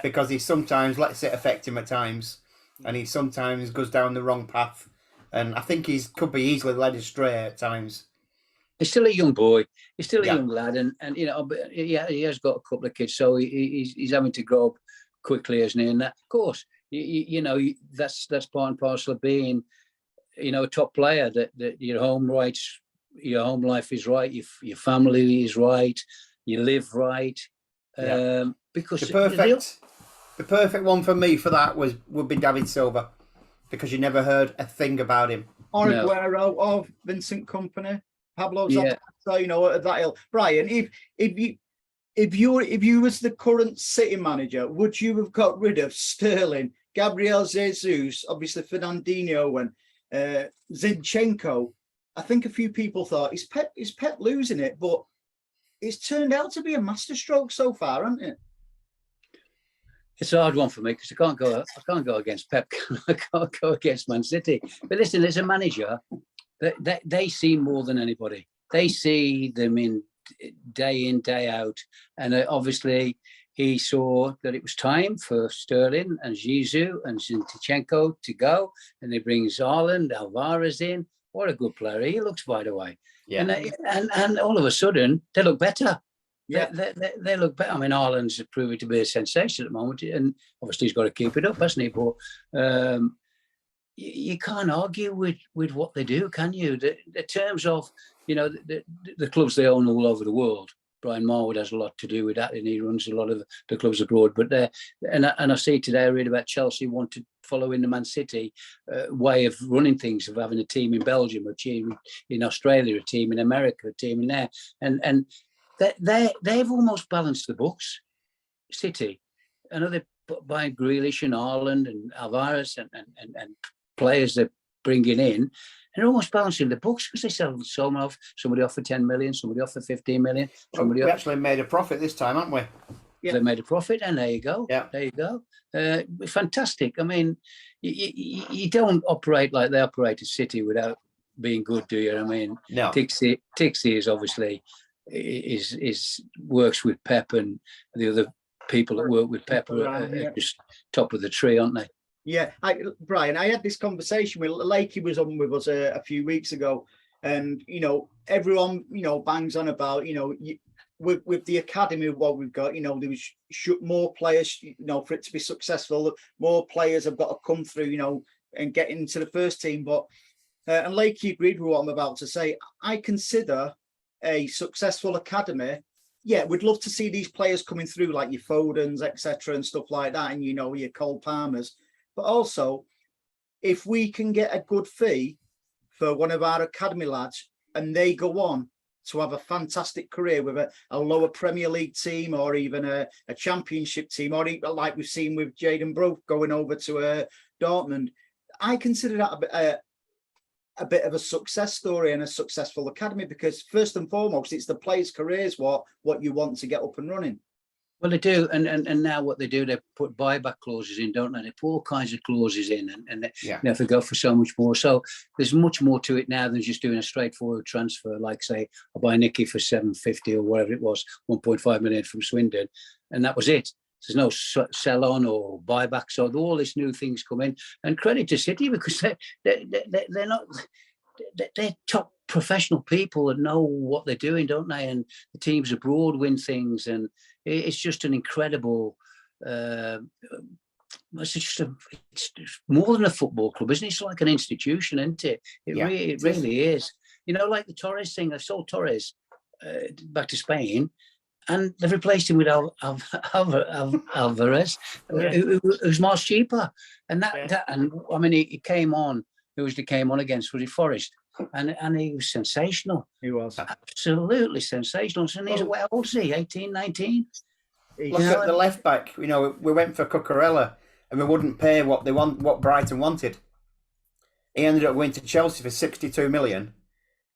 because he sometimes lets it affect him at times, and he sometimes goes down the wrong path, and I think he could be easily led astray at times. He's still a young boy. He's still a young lad, and you know, he has got a couple of kids, so he's having to grow up quickly, isn't he? And that, of course, you know, that's part and parcel of being, you know, a top player. That your home life is right, your family is right, you live right. Because the perfect one for me for that would be David Silva, because you never heard a thing about him. Or Aguero, or Vincent Kompany. Pablo Zapata, you know, that ill. Brian, if you was the current City manager, would you have got rid of Sterling, Gabriel Jesus, obviously Fernandinho, and Zinchenko? I think a few people thought is Pep losing it, but it's turned out to be a masterstroke so far, hasn't it? It's a hard one for me because I can't go against Pep. I can't go against Man City. But listen, as a manager, they see more than anybody. They see them in, day out. And obviously, he saw that it was time for Sterling and Jesus and Zinchenko to go. And he brings Haaland, Alvarez in. What a good player he looks, by the way. Yeah. And all of a sudden, they look better. Yeah, they look better. I mean, Haaland's proving to be a sensation at the moment. And obviously, he's got to keep it up, hasn't he? But you can't argue with what they do, can you? The terms of, you know, the clubs they own all over the world. Brian Marwood has a lot to do with that, and he runs a lot of the clubs abroad. But and I see today, I read about Chelsea want to follow in the Man City way of running things, of having a team in Belgium, a team in Australia, a team in America, a team in there, and they've almost balanced the books. City, I know they're buying Grealish and Haaland and Alvarez and players they're bringing in, and they're almost balancing the books because they sell someone off. Somebody offered 10 million, somebody offered 15 million. We actually made a profit this time, haven't we? Yeah. They made a profit, and there you go. Yeah. There you go. Fantastic. I mean, you don't operate like they operate at City without being good, do you? I mean, no. Tixi is obviously is works with Pep and the other people that work with Pepper Around, yeah. are just top of the tree, aren't they? Yeah, Brian, I had this conversation with Lakey was on with us a few weeks ago, and everyone bangs on about with the academy what we've got. There was more players, for it to be successful. More players have got to come through, and get into the first team. But and Lakey agreed with what I'm about to say. I consider a successful academy. Yeah, we'd love to see these players coming through like your Fodens, etc., and stuff like that, and your Cole Palmers. But also, if we can get a good fee for one of our academy lads and they go on to have a fantastic career with a lower Premier League team or even a championship team, or even like we've seen with Jaden Brook going over to Dortmund, I consider that a bit of a success story and a successful academy, because first and foremost, it's the players' careers what you want to get up and running. Well, they do, and now what they do, they put buyback clauses in, don't they? They put all kinds of clauses in, and they have to go for so much more. So there's much more to it now than just doing a straightforward transfer, like say I buy Nicky for 750 or whatever it was, 1.5 million from Swindon, and that was it. There's no sell on or buyback, so all these new things come in. And credit to City, because they're not. They're top professional people that know what they're doing, don't they? And the teams abroad win things, and it's just an incredible. It's more than a football club, isn't it? It's like an institution, isn't it? It really is. Like the Torres thing. I saw Torres back to Spain, and they've replaced him with Alvarez, who's much cheaper. And he came on. Who was he came on against? Was he Forest? And he was sensational. He was absolutely sensational. And he's what old is he? 18, 19? Look at the left back. We went for Cucurella and we wouldn't pay what Brighton wanted. He ended up going to Chelsea for 62 million,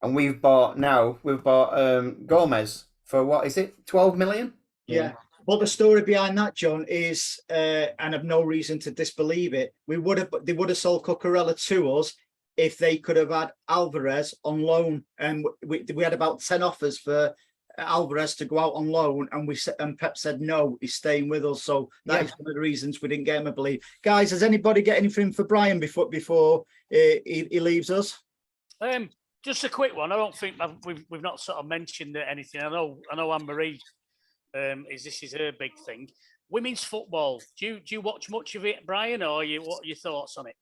and we've bought Gomez for what is it? 12 million? Yeah. Well, the story behind that, John, is, and I've no reason to disbelieve it, they would have sold Cucurella to us if they could have had Alvarez on loan, and we had about 10 offers for Alvarez to go out on loan, and Pep said no, he's staying with us. So that is one of the reasons we didn't get him, I believe. Guys, does anybody get anything for Brian before he leaves us? Just a quick one. I don't think we've not sort of mentioned anything. I know Anne-Marie. This is her big thing. Women's football. Do you watch much of it, Brian, or what are your thoughts on it?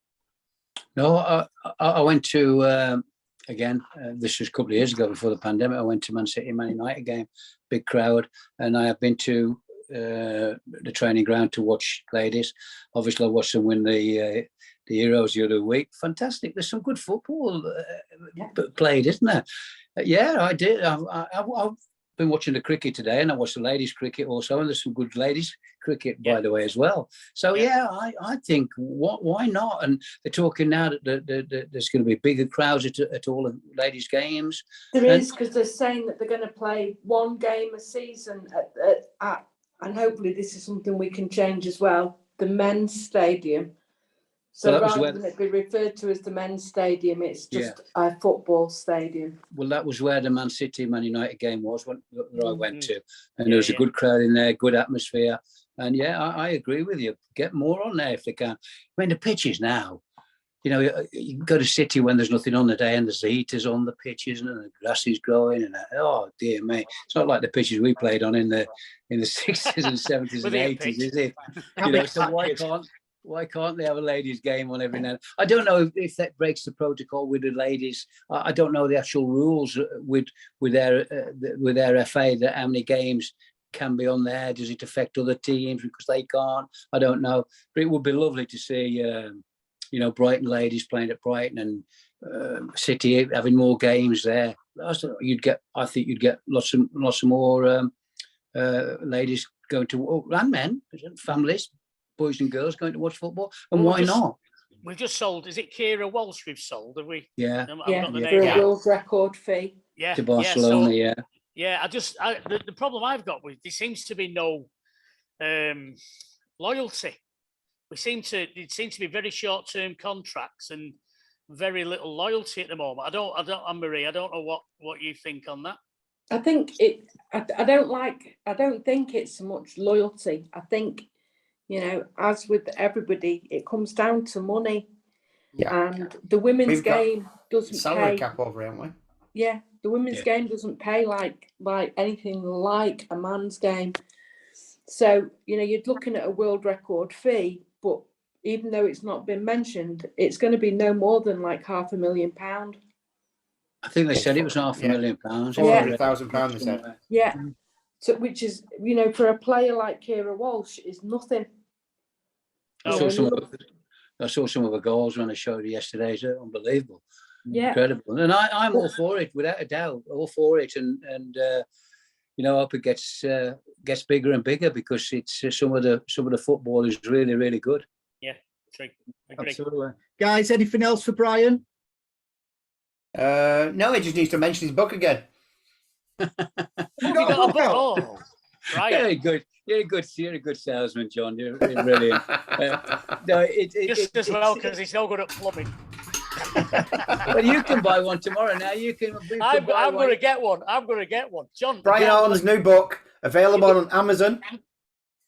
No, I went to again. This was a couple of years ago before the pandemic. I went to Man City, Man United game, big crowd, and I have been to the training ground to watch ladies. Obviously, I watched them win the Euros the other week. Fantastic. There's some good football played, isn't there? Yeah, I did. I've been watching the cricket today, and I watched the ladies' cricket also, and there's some good ladies' cricket, by the way, as well. So, I think, why not? And they're talking now that there's going to be bigger crowds at all the ladies' games. There is, because they're saying that they're going to play one game a season at and hopefully this is something we can change as well, the men's stadium. So rather than it be referred to as the men's stadium, it's just a football stadium. Well, that was where the Man City, Man United game was where I went to. And there was a good crowd in there, good atmosphere. And I agree with you. Get more on there if they can. I mean, the pitches now, you go to City when there's nothing on the day and there's the heaters on the pitches and the grass is growing. And oh, dear me. It's not like the pitches we played on in the 60s and 70s and 80s, is it? So why can't they have a ladies' game on every night? I don't know if that breaks the protocol with the ladies. I don't know the actual rules with their FA, that how many games can be on there. Does it affect other teams because they can't? I don't know. But it would be lovely to see, Brighton ladies playing at Brighton and City having more games there. I think you'd get lots of more ladies going to, and men, families, boys and girls going to watch football, and why not? We've just sold. Is it Kira Walsh we've sold? Have we? Yeah. For a world record fee. Yeah. To Barcelona. The problem I've got with there seems to be no loyalty. It seems to be very short-term contracts and very little loyalty at the moment. I don't, Anne-Marie. I don't know what you think on that. I think it. I don't think it's so much loyalty. I think, as with everybody, it comes down to money. Yeah. And the women's We've got game doesn't salary pay. cap over, haven't we? Yeah, the women's game doesn't pay like anything like a man's game. So, you're looking at a world record fee, but even though it's not been mentioned, it's going to be no more than like £500,000. I think they said it was £500,000. £400,000, they said. Yeah. So, which is, for a player like Kira Walsh, is nothing. I saw some of the goals when I showed you yesterday. It's unbelievable. Yeah. Incredible. And I'm all for it, without a doubt. All for it. And I hope it gets bigger and bigger, because it's some of the football is really, really good. Yeah, true. Agree. Absolutely. Guys, anything else for Brian? No, he just needs to mention his book again. You got a book? Oh, right. You're a good salesman, John. You're brilliant. Just as well, because he's no good at plumbing. Well, you can buy one tomorrow. Now I'm going to get one. John. Brian Horton's new book, available on Amazon.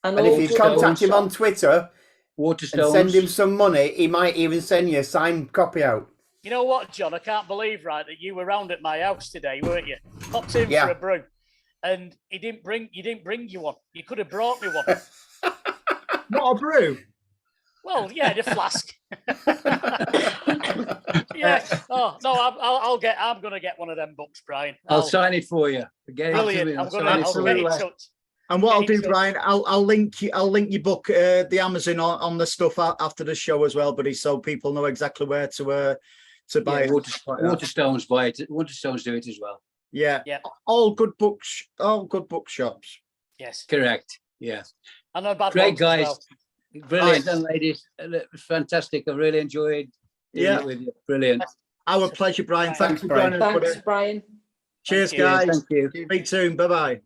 And if you contact him on Twitter and send him some money, he might even send you a signed copy out. You know what, John? I can't believe, right, that you were round at my house today, weren't you? Popped in for a brew, and you didn't bring you one. You could have brought me one. Not a brew. Well, yeah, the flask. Yeah. Oh no, I'm going to get one of them books, Brian. I'll sign it for you. Brilliant. I'll get in touch. And what I'll do, Brian, I'll link your book, the Amazon on the stuff after the show as well, buddy, so people know exactly where to buy it. Waterstones buy it. Waterstones do it as well. Yeah. Yeah. All good books. All good bookshops. Yes. Correct. Yeah. And no bad great guys. Well. Brilliant, and ladies, fantastic. I really enjoyed doing it with you. Brilliant. Our pleasure, Brian. Thanks for Brian. joining us. Thanks, Brian. Cheers, guys. Thank you. Speak soon. Bye-bye.